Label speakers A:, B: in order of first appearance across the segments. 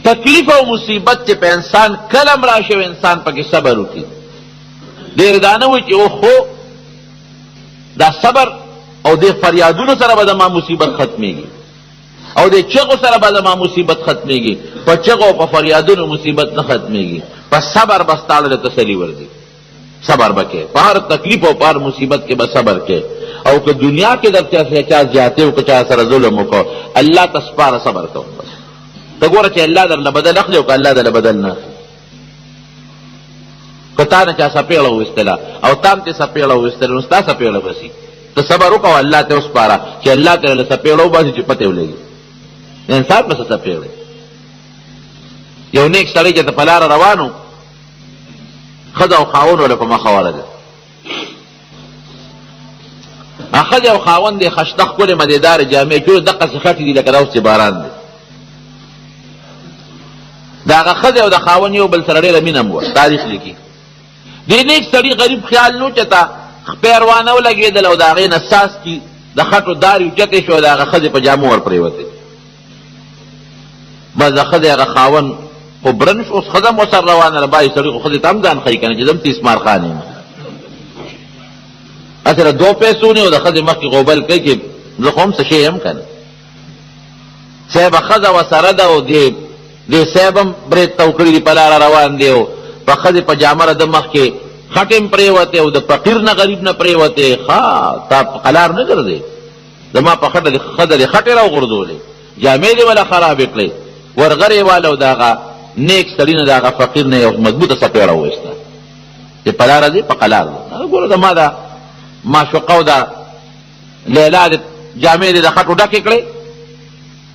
A: تکلیف او مصیبت چې په انسان کلم راشي او انسان پکې صبر وکړي. ډېر دا نه وي چې اوهو دا صبر او د فریادونو سره به زما مصیبت ختمېږي او د چغو سره به زما مصیبت ختمېږي. په چغو او په فریادونو مصیبت نه ختمېږي، په صبر به ستا له تسلي ورځي. صبر به کوې په هر تکلیف او په هر مصیبت کې به صبر کوې. او که دنیا کې در چا زیاتې او که چا سره ظلم وکړو، الله ته سپاره صبر کوه. ته ګوره چې الله درله بدل اخلي او که الله درله بدل نه اخلي. که تا نه چا سپېړه وویستله او تا هم ترې سپېړه وویستله نو ستا سپېړه بسي. ته صبر وکړه الله ته وسپاره چې الله ته له سپېړه وباسي چې پته ولګي. انسان به څه سپېړی. یو نیک سړی چې ته په لاره روان و، ښځه او خاوند ورله په مخه ورغله. ښځه او خاوند یې خشته ښکلې مدېدارې جامې جوړې دقسې خټې دي لکه دا اوس چې باران دی. د هغه ښځې او د خاوند یو بل سره ډېره مینه م وه. تاریخ لیکي دې نیک سړي غریب خیال نو چې ته پیروانه ولګېدل او د هغې نه څاڅکي د خټو دارې اوچتې شو او د هغه ښځې په جامو ور پرېوتې. بس د ښځې هغه خاوند خو برن شو. اوس ښځه هم ورسره روانه ده. بعضې سړي خو ښځې ته هم ځان ښیي که نه چې زه هم تیسمار خان یم. هسې د دو پیسو نه او د ښځې مخکې غوبل کوي چې زه خو هم څه شی یم که نه. صاحبه ښځه ورسره ده او دې صاحب هم برید ته وکړي دي په لاره روان دی او په ښځې په جامه د مخکې خټې هم پرېوتې او د فقیر نه غریب نه پرېوتې. ښه تا په قلار نه ګرځې. زما په ښځه دې خټې را وغورځولې، جامې دې وله خرابې کړې. ورغرې واله او د هغه نیک سړي نه د هغه فقیر نه یو مضبوطه سپېړه وویسته چې په لاره ځې په قلار ده. ګوره زما دا معشوقه او د لیلا د جامې دې د خټو ډکې کړې.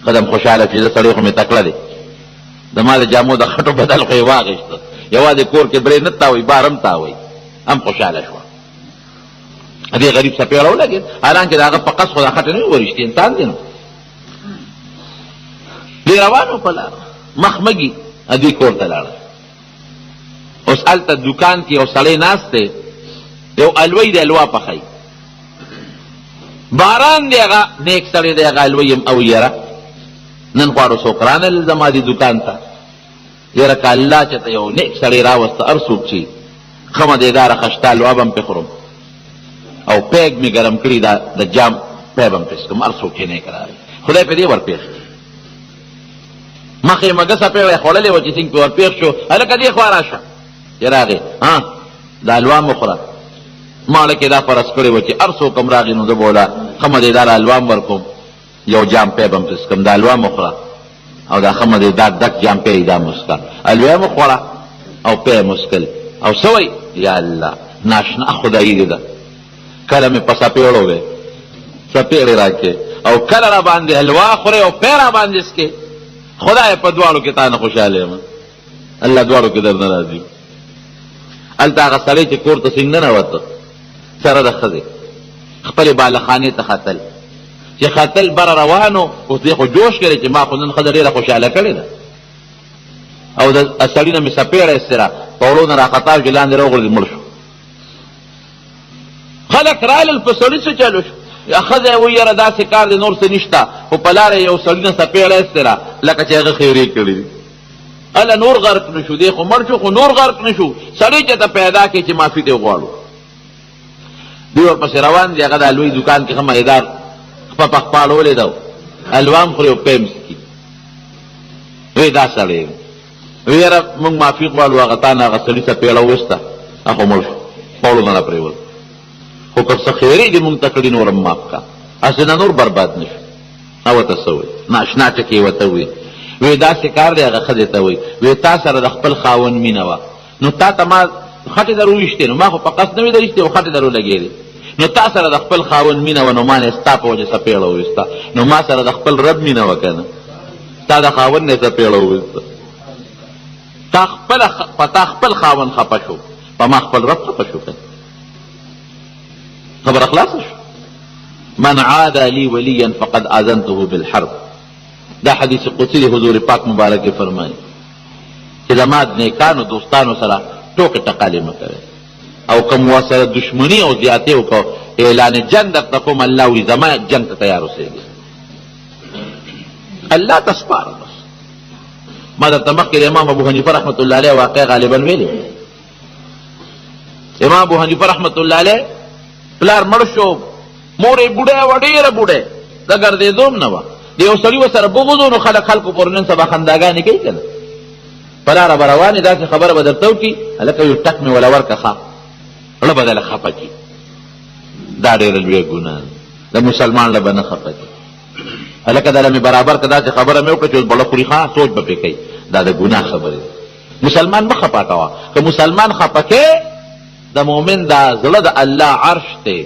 A: ښځه هم خوشحاله چې زه سړی خو مې تکړه دی، زما د جامو د خټو بدل خو یې واغېسته. یوازې کور کې برې نه تاوئ بار هم تاوئ. هم خوشحاله شوه. دې غریب سپېړه ولګېد. حالانکې د هغه په قصد خو دا خټې نه وي ورشتي انسان دی نو. دې روانو په لاره مخمږي دوی کور ته لاړه. اوس هلته دوکان کې یو سړی ناست دی، یو الوی دی الوا پخی. باران دی هغه نیک سړی دی هغه الوی یم او یره نن غواړو څوک رانه زما دې دوکان ته. یره که الله چې ته یو نیک سړی راوسته هر څوک چې ښه مدېداره خشته الوا به هم پې خورم او پیګ مې ګرم کړي د جام پی به هم پې څکم. هر څوک چې نیک راغی خدای په دې ورپېښ مخې مګه سپېړه یې خوړلې وه چې څنګ پې ورپېښ شو. هلکه دې خوا راشه چې راغې دا الوا م وخوره. ماړه کې دا فرض کړې وه چې هر څوک هم راغي نو زه به وله ښه مدېداره الوا م ورکوم، یو جام پی به هم پې څکم. دا الوا م وخوره او دا ښه مدېدار ډک جام پی دا مسکه الوا یې م وخوړه او پی یې مسکل. او څه وایي یا الله ناشنا خدایي دې ده. کله مې په سپېړو وې سپېړې راکې او کله را باندې حلوا خورې او پی را باندې څکې. خدای په دواړو کې تا نه خوشحاله یم. الله دواړو کې در نه راځي. هلته هغه سړی چې کور ته څنګ ننوته سره د ښځې خپلې بالخانې ته ختل چې ختل بره روانو. اوس دې خو جوش کړی چې ما خو نن ښځه ډېره خوشحاله کړې ده او د سړي نه مې سپېړه ایستله په وړو نه راخطا چې لاندې راوغورځېد مړ شو. خلک رالل په سړي څه چلو شو. یا ښځه یې وایي یاره داسې کار دی نور څه نشته خو په لاره یو سړي نه سپېړه ایستله لکه چې هغه خیرې کړي دي. هله نور غرق نه شو، دی خو مړ شو خو نور غرق نه شو. سړی چې ته پیدا کړې چې معافي دې غواړو. دوی ورپسې روان دي. هغه د لوی دوکان کې ښه مهیدار خپه پخپاړولې ده الوا هم خوري او پی هم څکي. وی دا سړی وی یاره موږ معافي غواړو. هغه تا نه هغه سړي سپېړه وویسته هغه مړ شو پاوړو نه راپرېوت. خو که څه خیرې دې مونږ ته کړي نور هم معاف کا هسې نه نور برباد نه شو. او ورته څه وایي ناشنا ټکې یې ورته وایي. وی داسې کار دی هغه ښځې ته وایي وی تا سره د خپل خاوند مینه وه نو تا ته ما خټې در وویشتې نو ما خو په قصد نه وي در ایستې او خټې در ولګېدې نو تا سره د خپل خاوند مینه وه نو ما نه ستا په وجه سپېړه وویسته. نو ما سره د خپل رب مینه وه که نه تا د خاوند نه سپېړه وویسته. تا خپل خاوند خفه شو په ما خپل رب خفه شو. که خبره خلاصه شو. من عاد لي وليا فقد آذنته بالحرب. دا حدیث قدسی دی حضور پاک مبارک فرمایي چې زما نیکانو دوستانو سره ټوکې ټقالې مه کوئ او که مو ورسره دشمني او زیاتې وکړو اعلان جنګ درته کوم الله وایي زما جنګ ته تیار اوسېږي. الله ته سپاره بس ما درته مخکې د امام ابو حنیفه رحمت الله علیه واقع غالبا ویلې. امام ابو حنیفه رحمت الله علیه پلار مړ شو، مور یې بوډۍ وه، ډېره بوډۍ، د ګرځېدوم نه وه. د یو سړي ورسره بغض و، نو خلکو پر نن سبا خنداګانې کوي که نه. پلاره به روانې داسې خبره به درته وکړي، هلکه یو ټک مې وله ورکه ښه، زړه به دله خفه کړي. دا ډېره لویه ګناه ده، د مسلمان له به نه خفه کړي. هلکه دله مې برابر که داسې خبره مې وکړه چې اوس بړه خوري، ښه سوچ به پرې کوي. دا د ګناه خبرې ده. مسلمان مه خفه کوه. که مسلمان خفه کوې، د مؤمن دا زړه د الله عرش دی،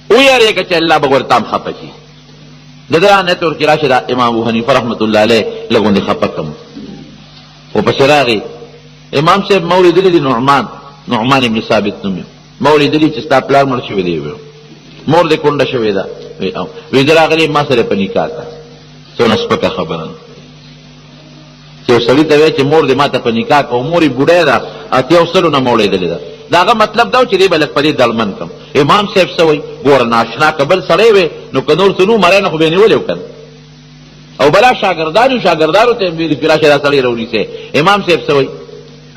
A: ویرېږه چې الله به ورته هم خفه کړي. د ده نیت ورکې راشي دا امام ابو حنیفه رحمت الله علیه لږ غوندې خفه کړم. ورپسې راغی امام صاحب ما ولیدلي دي نعمان ابن ثابت نوم ما ولیدلي چې ستا پلار مړ شوی دی، مور دې کونډه شوې ده. وی زه راغلی ما سره په نکاح ته. څونه سپکه خبره ده چې یو سړي ته وایي چې مور دې ما ته په نکاح که، مور یې بوډۍ ده، اتیا سلو نه ما ولیدلې ده. د هغه مطلب دا و چې دی به لږ په دې دلمن کړم. امام صاحب څه وایي؟ ګوره ناشنا که بل سړی وی نو که نور څه نو مرۍ نه خو به یې نیولی و که نه، او بلا شاګردان یو، شاګردانو ته یې ویلي چې راشه دا سړی راونیسئ. امام صاحب څه وایي؟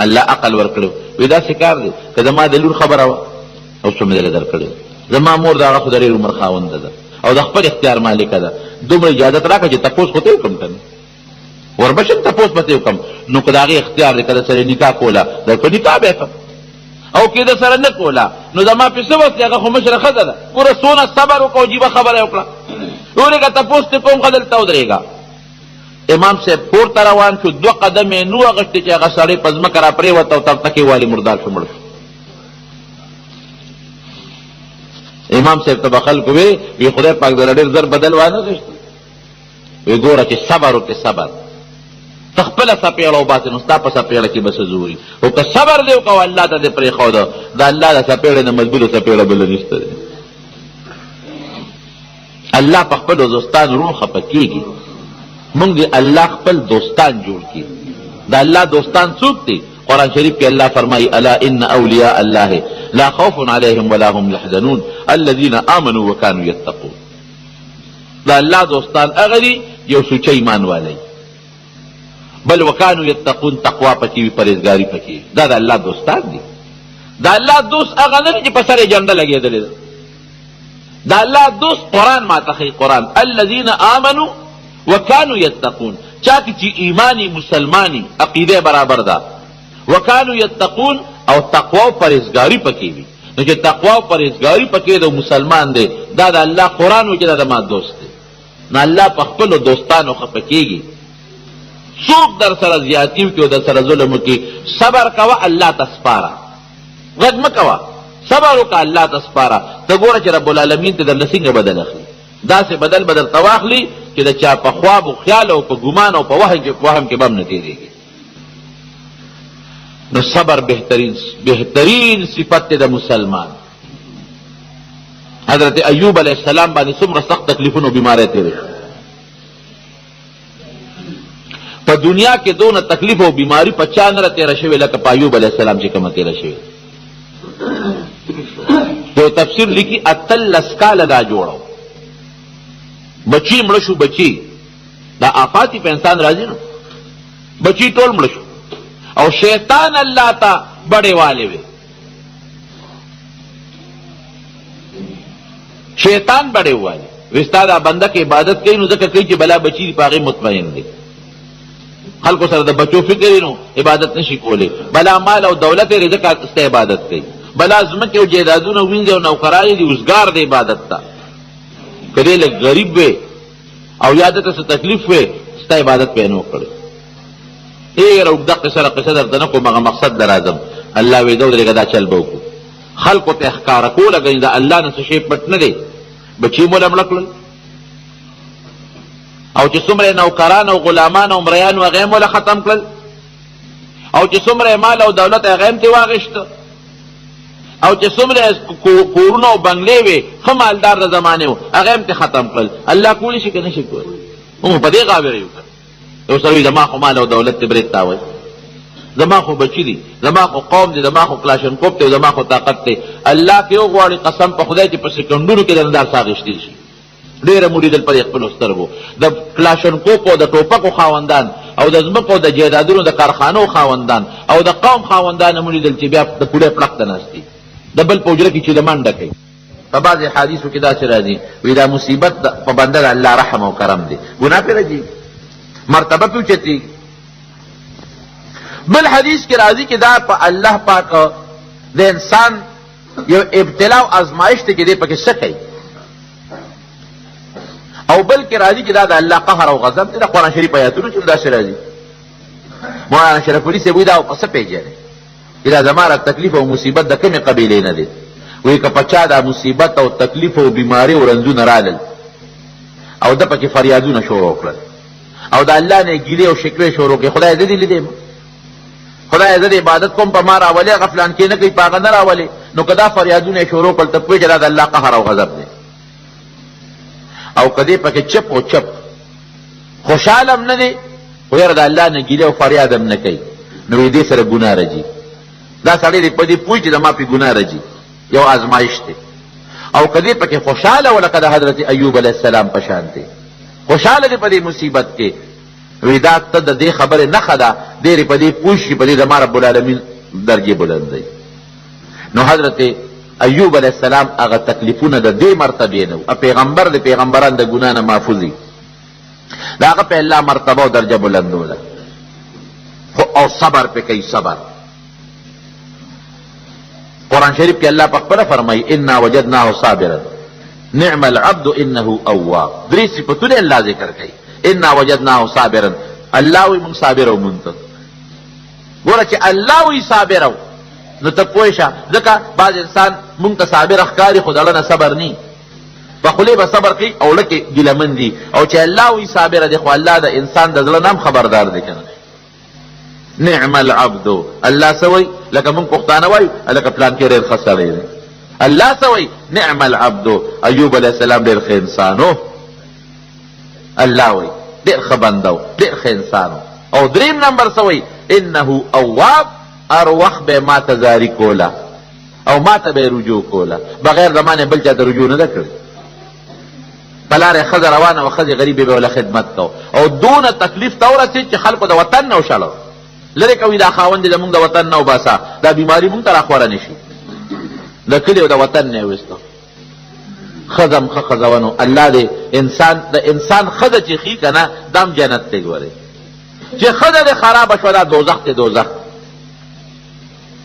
A: الله عقل ورکړی وی داسې کار دی که زما د لور خبره وه اوس به مې درله درکړې. زما مور د هغه خو د ډېر عمر خاونده ده او د خپل اختیار مالکه ده. دومره اجازت راکړه چې تپوس خو ته یې وکړم که نه، وربشم تپوس به ته یې وکړم. نو که د هغې اختیار دی که د سره نکاح کوله در په نکاح به یې کړم، او که د سره نه کوله نو زما پې څه وس دی، هغه خو مشره ښځه ده. ګوره څونه صبر وکړه او عجیبه خبره یې وکړه. ورېږه تپوس دې کوم ښه دلته ودرېږه. امام صاحب کور ته روان شو، 2 قدم یې نو اغوښتې چې هغه سړی په ځمکه را پرېوته او ترتکې والي مردار شو، مړ شو. امام صاحب ته به خلکو وی خدای پاک دله ډېر زر بدل وانه غوښتل. وی ګوره چې صبر وکړې، صبر ته خپله څپېړه وباسې نو ستا په څپېړه کې به څه زوري، او که صبر دې وکړه الله ته دې پرېښوده، د الله د څپېړې نه مضبوطه څپېړه بله نشته دی. الله په خپلو دوستانو روح خفه کېږي. مونږ دې الله خپل دوستان جوړ کړي. د الله دوستان څوک دي؟ قرآن شریف کې الله فرمایي الا ان اولیاء الله لا خوف علیهم ولا هم یحزنون الذین آمنوا وکانوا یتقون. د الله دوستان هغه دي یو سوچه ایمان والی، بل وکانو یتقون تقوا پکې وي، پرهیزګاري پکې. دا د الله دوستان دي. د الله دوست هغه نه دی چې په سر یې جنډه لګېدلې ده. د الله دوست قرآن ماته ښیي، قرآن الذین آمنوا وکانو یتقون، چا کې چې ایمانی مسلمانی عقیده برابر ده، وکانو یتقون او تقوا او پرهیزګاري پکې وي. نو چې تقوا او پرهیزګاري پکې د مسلمان دی، دا د الله قرآن و چې دا د ما دوست دی. نو الله په خپلو دوستانو خفه کېږي. څوک در سره زیاتی وکړي او در سره ظلم وکړي، صبر کوه الله ته سپاره، غږ مه کوه، صبر وکړه الله ته سپاره. ته ګوره چې رب العالمین ته درله څنګه بدل اخلي. داسې بدل به درته واخلي چې د چا په خواب و خیال او په ګمان او په وهم کې به هم نه تېرېږي. نو صبر بهترین صفت دی د مسلمان. حضرت ایوب علیہ السلام باندې څومره سخت تکلیفونه او بیماری تېرې شو. په دنیا کې دونه تکلیف او بیماری په چا نه تېره شوې لکه په ایوب علیہ السلام چې کومه تېره شوې. یو تفسیر لیکي 18 کاله دا جوړو، بچی مړه شو، بچی دا آفاتی په انسان راځي نو، بچی ټول مړه شو او شیطان الله ته بڑے والے وے، شیطان بڑے والے وستا دا بنده کې عبادت کوي نو ځکه کوي چې بلا بچی دی پاغه مطمئن دی. خلکو سره د بچو فکر نو عبادت نشي کولی، بلا مال او دولت رزق است عبادت کوي، بلا ځمکه او جیدادونه وینځي او نوکرای دي اوسګار دی عبادت ته. کله لږ غریب وي او یادته څه تکلیف وي ستا عبادت پې نه وکړي. ډېره اوږده قصه درته نه کوم، هغه مقصد در راځم. الله وی درېږه دا چل به وکړو، خلکو ته ښکاره کوله ګنې د الله نه څه شی پټ نه دی. بچي مو له مړه کړل او چې څومره نوکران او غلامان او مریان و هغه یې مو له ختم کړل، او چې څومره مال او دولت هغه هم ترې واخېسته، او چې څومره کورونه او بنګلې وې ښه مالدار د زمانې و هغه هم ترې ختم کړل. الله کولی شي که نه شي کولی؟ موږ په دې غابره یو. یو سړی زما خو مال او دولت ته برید تاوی، زما خو بچی دي، زما خو قوم دي، زما خو کلاشنکوف دی، زما خو طاقت دی. الله که یو غواړي قسم په خدای چې په سکندونو کې د اندار سا غېشتل شي. ډېره مولیدل په خپلو سترګو د کلاشنکوپ او د ټوپکو خاوندان او د ځمکو د جایدادونو د کارخانو خاوندان او د قوم خاوندان مولیدل چې بیا د پوړې پړق ته ناست دي د بل په حجره کې چې د منډه کوي. په بعضې حدیثو کې داسې راځي وایي دا مصیبت په بنده د الله رحم او کرم دی، ګناه پرې راځي، مرتبه پې اوچتېږي. بل حدیث کې راځي چې دا په الله پاک د انسان یو ابتلا او ازمایش دی چې دی پکې څه کوي، او بل کې راځي چې دا د الله قهر او غضب دی. د قرآن شریف آیاتونو کې داسې راځي. مولانا شرف علي صاحب وایي دا په څه پېژنې چې دا زما را تکلیف او مصیبت د کومې قبیلې نه دی. وایي که په چا دا مصیبت او تکلیف او بیماري او رنځونه رالل او ده پکې فریادونه شروع کړل او د الله نه ګیلې او شکوې شروع کړې، خدای زه دې لیدې، خدای زه د عبادت کوم په ما راولې، هغه فلان کې نه کوي په هغه نه راولې. نو که دا فریادونه یې شروع کړل ته پوهېږې چې دا د الله قهر او غضب دی. او که دې پکې چپ او چپ خوشحاله هم نه دی خو یاره د الله نه ګیلې او فریاد هم نه کوي، نو دې سره ګناه راځي. دا سړی دی په دې پوه چې د ما پې ګناه راځي، یو ازمایش دی. او که دې پکې خوشحاله و لکه د حضرت ایوب علیه السلام په شان دی، خوشحاله دی په دې مصیبت کې، وی دا ته د دې خبرې نښه ده ډېرې په دې پوه شي په دې د ما رب العالمین درجې بلند دی. نو حضرت ایوب علیه السلام هغه تکلیفونه د دې مرتبې نه و، پیغمبر د پیغمبران د ګناه نه محفوظي، د هغه په الله مرتبه او درجه بلندوله، او صبر پې کوي. صبر قرآن شریف کې الله پخپله فرمایي انا وجدناه صابرا نعم العبد انه اواب. درې صفتونه الله ذکر کوي. انا وجدناه صابرا، الله وی مونږ صابر او مونږ ته ګوره چې الله وی صابر او نو ته پوه شه. ځکه بعض انسان مونږ ته صابر ښکاري خو د اړه نه صبر نی، په خولې به صبر کوي او لکې ګیلهمن دي. او چې الله وی صابره دی خو الله د انسان د زړه نه هم خبردار دی که نه. نعم العبد، الله څه وایي لکه مونږ پښتانه وایو لکه پلان کې ډېر ښه سړی دی. الله څه وایي نعم العبد، ایوب علیه السلام ډېر ښه انسان و. الله وایي ډېر ښه بنده و، ډېر ښه انسان و. او دریم نمبر څه وایي انه اواب، هر وخت به یې ما ته زاري کوله او ما ته به یې رجوع کوله، بغیر د ما نه بل چا ته رجوع نه ده کړې. په لاره یې ښځه روانه وه، ښځې غریبې به له خدمت کو او دونه تکلیف ته ورسېد چې خلکو د وطن نه وشړو، لرې کوي دا خاوند دې زمونږ د وطن نه وباسه، دا بیماري مونږ ته راخوره نه شي. د کلي او د وطن نه یې ویسته. ښځه هم ښه ښځه ونو. الله دې د انسان ښځه چې ښي که نه دا هم جنت دی. ګورې چې ښځه دې خرابه شوه دا دوزخ دی، دوزخ.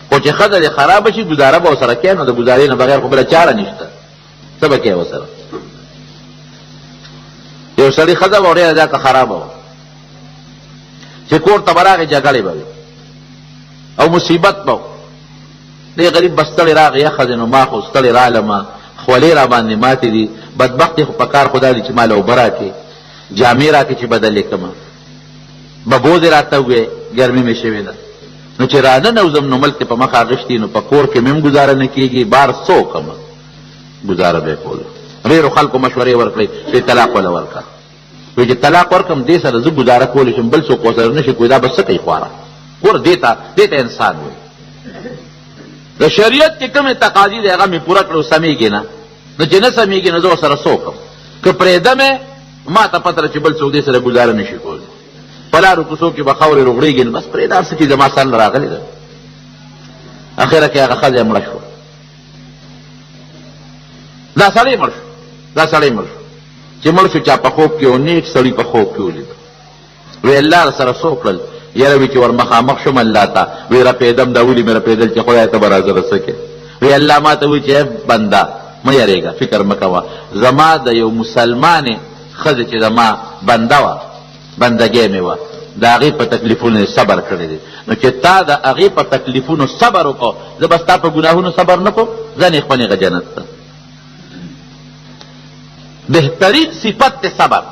A: خو چې ښځه دې خرابه شي ګزاره به ورسره کوې، نو د ګزارې نه بغیر خو بله چاره نشته، څه به کوې ورسره. یو سړي ښځه به ډېره زیاته خرابه وه چې کور ته به راغې جګړې به وي او مصیبت به و. دې غریب به ستړی راغی، یا ښځې نو ما خو ستړی رالمه، خولې را باندې ماتې دي، بدبختې خو په کار خو دا دي چې ما له اوبه راکړې، جامې راکړې چې بدلې کړمه، به بوزې راته ووې ګرمي مې شوې ده. نو چې راننوځم نو ملک په مخ اغشتي، نو په کور کې مې هم ګزاره نه کېږي، بار څه وکړمه، ګزاره به یې کوله. ډېرو خلکو مشورې ورکړې چې طلاق وله ورکړه. وی چې طلاق ورکړم دې سره زه ګزاره کولی شم، بل څوک ورسره نه شي کوی، دا به څه کوي خواره. ګوره دې ته انسان وایي. د شریعت چې کومې تقاضي دی هغه مې پوره کړو، سمېږي نه، نو چې نه سمېږي نو زه ورسره څه وکړم. که پرېږدم یې ما ته پته ده چې بل څوک دې سره ګزاره نه شي کولی، په لارو کوڅو کې به خاورې روغړېږي، نو بس پرېږده هر څه چې زما سر نه راغلې ده. اخره کې هغه ښځه مړه شوه، دا سړی مړ شو، دا سړی مړ شو. چې مړ شو چا په خوب کې و، نیک سړي په خوب کې ولید. وی الله سره څه وکړل؟ یاره وی چې ور مخامخ شم الله ته، وی رپېدم دا ولې مې رپېدل چې خدای ته به راسره څه کې. وی الله ما ته وی چې بنده مه یارېږه، فکر مه کوه، زما د یو مسلمانې ښځې چې زما بنده وه، بندګۍ مې وه، د هغې په تکلیفونو صبر کړی دی. نو چې تا د هغې په تکلیفونو صبر وکړو، زه به ستا په ګناهونو صبر نه کړو، ځه نیغ په نیغه جنت ته. بهترین صفت ته صبر،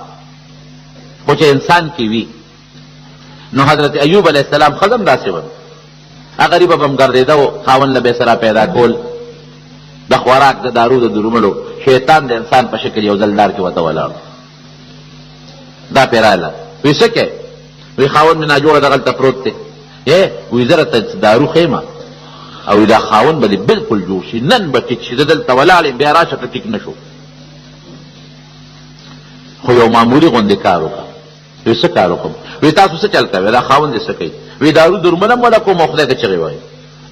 A: خو چې انسان کې وي. نو حضرت ایوب علیه السلام ښځه هم داسې وه، هغه غریبه به هم ګرځېده و، خاوند له به یې سره پیدا کول، د خوراک د دارو د درومړو، شیطان د انسان په شکل یو ځلدار کې ورته ولاړ، دا پې راغله. وی څه کوې؟ وی خاوند مې ناجوړه دغلته پروت دی. وی زه راته دارو ښیمه، او دا خاوند به دې بلکل جوړ شي، نن به ټیک شي، زه دلته ولاړ یم، بیا راشه که ټیک نه شو. خو یو معمولي غوندې کار وکړه. وی څه کار وکړم؟ وی تاسو څه چل کوئ؟ دا خاوند دې څه کوي؟ وی دارو درمل هم وله کوم او خدای ته چغې وایي.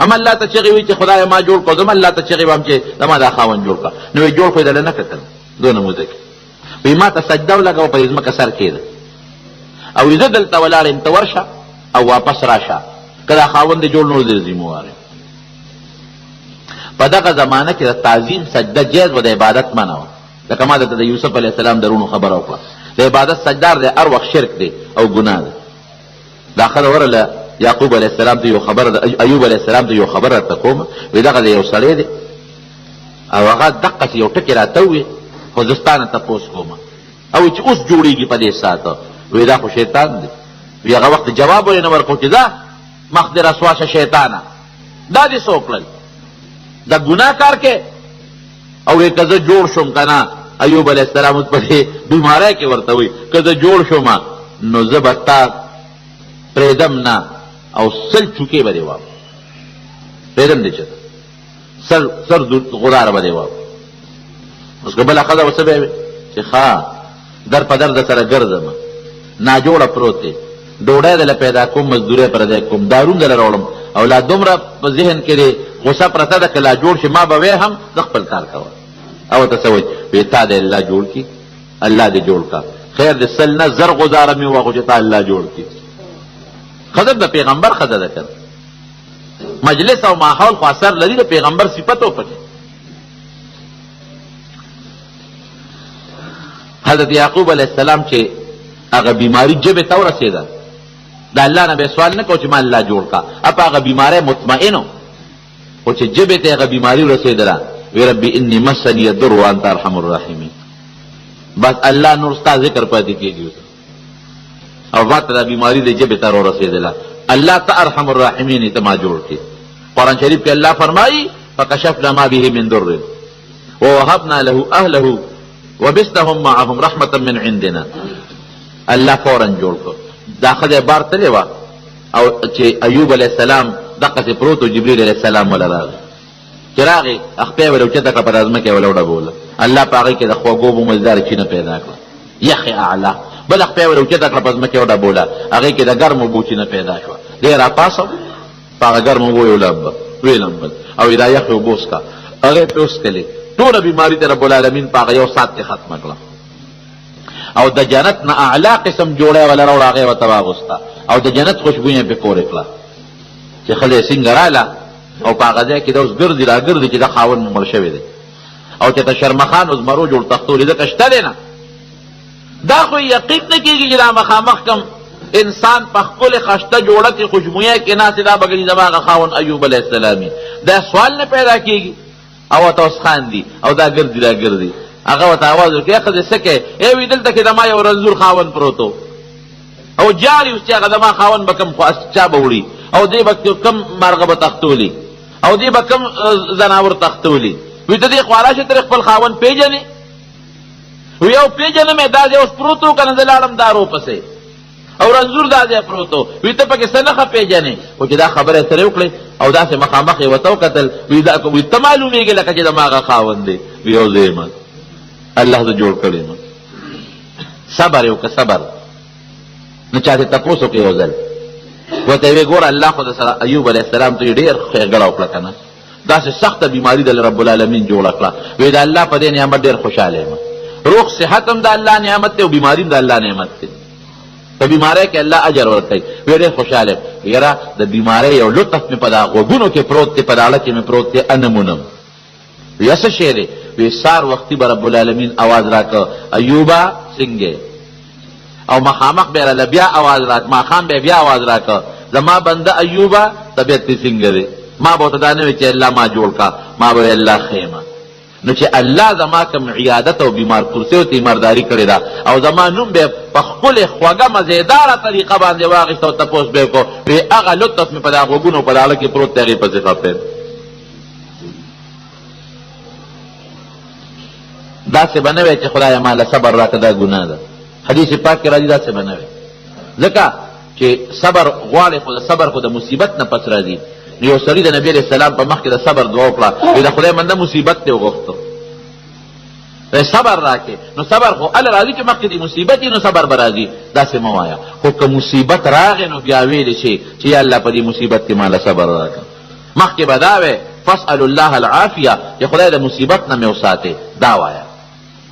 A: هم الله ته چغې وایي چې خدایه ما جوړ کړو، زه هم الله ته چغې وایم چې زما دا خاوند جوړ کړه. نو وی جوړ خو یې دله نه کړه دونه موده کې. وی ما ته سجده ولګوه، په ځمکه سر کېده او زه دلته ولاړ یم، ته ورشه او واپس راشه، که دا خاوند دې جوړ نور دې ذموار یم. په دغه زمانه کې د تعظیم سجده جایز و، د عبادت منع وه. لکه ما درته د یوسف علیه السلام درونو خبره وکړه، د عبادت سجدار دی هر وخت شرک دی او ګناه ده. دا ښه ده ورله یعقوب علیه السلام ته یو خبره ده، ایوب علیه السلام ته یو خبره درته کوم. وی دغه د یو سړی دی او هغه دقسې یو ټکې راته ووې، خو زه ستا نه تپوس کوم او چې اوس جوړېږي په دې ساعته. وی دا خو شیطان دی. وی هغه وخت جواب ولې نه ورکړو چې دا مخ دې رسوا شه شیطانه، دا دې څه وکړل؟ دا ګناه کار کې. او وی که زه جوړ شم که نه، ایوب علیه السلام په دې بیماری کې ورته وی که زه جوړ شم نو زه به تا پرېږدم نه او سل چوکې به دې وام، پرېږدم دې چې سر غداره به دې وام. اوس که بله ښځه به څه به وي چې ښه در په در د سره ګرځم، ناجوړه پروت دی، ډوډۍ دله پیدا کوم، مزدورۍ پردی کوم، دارون دله راوړم، او لا دومره په ذهن کې دی غصه پرته ده که لا جوړ شي ما به وی هم زه خپل کار کوه. او ته څه وایي؟ وی تا دې الله جوړ کړي، الله دې جوړ کا، خیر د سل نه زر غزاره مې وغو چې تا الله جوړ کړي. ښځه د پیغمبر ښځه ده که مجلس او ماحول خو اثر لري، د پیغمبر صفت و پکې. حضرت یعقوب علیه السلام چې هغه بیماری جبې ته ورسېده، د الله نه به سوال نه کو چې ما الله جوړ کا، اپا هغه بیماری مطمئنو، خو چې جبې ته هغه بیماری ورسېدله وی ربي انی مسنی الضر وانت ارحم الراحمین. بس الله نور ستا ذکر پاتې کېږي او ما ته دا بیماری د جبې ته راورسېدله، الله ته ارحم الراحمین ته ما جوړ کړي. قرآن شریف کې الله فرمایي فکشفنا ما به من ضر ووهبنا له اهله وبثهم معهم رحمة من عندنا. الله فورا جوړ کړ. دا ښځه بار تلې وه او چې ایوب علیه السلام دقسې پروت و، جبریل علیه السلام وله راغی، چې راغی خپې یې وله اوچته کړه، په دا ځمکه یې وله وډبوله. الله په هغې کې د خوږو بو مزداره چینه پیدا کړه، یخې اعلی. بله خپې یې وله اوچته کړه، په ځمکه یې وډبوله، هغې کې د ګرمو بو چینه پیدا شوه. دی راپاڅه په هغه ګرمو بو یې ویې لمبل او دا یخې اوبه وڅښه، هغې پرې وڅښلې. ټوله بیماري ته رب العالمین په هغه یو ساعت کې ختمه کړه. او د جنت نه اعلی قسم جوړی وله راوړه، هغې ورته واغوسته او د جنت خوشبویه پرې پورې کړه چې ښځه یې څنګه راله او په هغه ځای کې دا اوس ګرځي راګرځي چې دا خاوند مړ شوی دی. او چې ته شرمخان او زمرو جوړ تختولې ځکه شته دی نه، دا خو یقین نه کېږي چې دا مخامخ کم انسان په ښکلې خشته جوړه کې خوشبویه کې ناستې دا به ګڼي زما هغه خاوند ایوب علیه السلامي. دا سوال نه پیدا کېږي او ورته اوس خاندي او دا ګرځي راګرځي. هغه ورته اواز وکړي ښځې څه کوې؟ وی دلته کې زما یو رنځور خاوند پروت و او جاري اوس چې هغه زما خاوند به کوم چا به وړي او دی به کم مرغه به تختولي او دی به کم زناور تختولي. وی ته دې خواله شې ترې خپل خاوند پېژنې؟ وی یو پېژنم یې دا ځای اوس پروت و که نه زه لاړم دارو پسې او رنځور دا ځای پروت و. وی ته پکې څه نښه پېژنې؟ خو چې دا خبره یې سره وکړې او داسې مخامخ یې ورته وکتل، وی ته معلومېږي لکه چې زما هغه خاوند دی. وی یو زه یم، الله زه جوړ کړی یم. صبر یې وکړه، صبر نه چا دې تپوس وکړې یو ځل ورته یې وی ګوره الله خو د سره ایوب علیه السلام ته یې ډېر ښېګړه وکړه که نه، داسې سخته بیماري د رب العالمین جوړه کړه. وی د الله په دې نعمت ډېر خوشحاله یم. روغ صحت هم د الله نعمت دی او بیماري هم د الله نعمت دی. په بیماری کې الله اجر ورکوي. وی ډېر خوشحاله یم. یاره د بیماری یو لطف مې په دا غوږونو کې پروت دی، په داړه کې مې پروت دی، انمونم. وی څه شی دی؟ وی سار وختي به رب العالمین آواز راکړه ایوبه څنګه؟ او مخامخ به راله بیا آواز راک، ماښام به بیا آواز راکړه زما بنده ایوبه طبیعت دې څنګه دی؟ ما به ورته دا نه وی چې الله ما جوړ کا، ما به الله خیمه. نو چې الله زما کوم عیادت او بیمار کرسیو ته ایمارداري کړې ده او زما نوم به په ښکلې خوږه مزېداره طریقه باندې واخېسته او تپوس به یې کو، وی هغه لطف مې په دا غوږونو په داړه کې پروت دی، هغې پسې خفید. داسې به نه وی چې خدایه ماله صبر راکړه، دا ګناه ده. حدیث پاک کې راځي داسې به نه وی، ځکه چې صبر غواړي خو د صبر خو د مصیبت نه پس راځي. یو سړي د نبي علیه السلام په مخ کې د صبر دعا وکړه، وی د خدای منده مصیبت دې وغوښتو صبر راکې نو صبر خو ال راځي چې مخکې د مصیبت نو صبر به راځي داسې مه وایه خو که مصیبت راغې نو بیا ویلی شي چې یا الله په دې مصیبت کې ماله صبر راکړه مخکې به دا وی فاسأل الله العافیه چې خدای د مصیبت نه مې وساتې دا وایه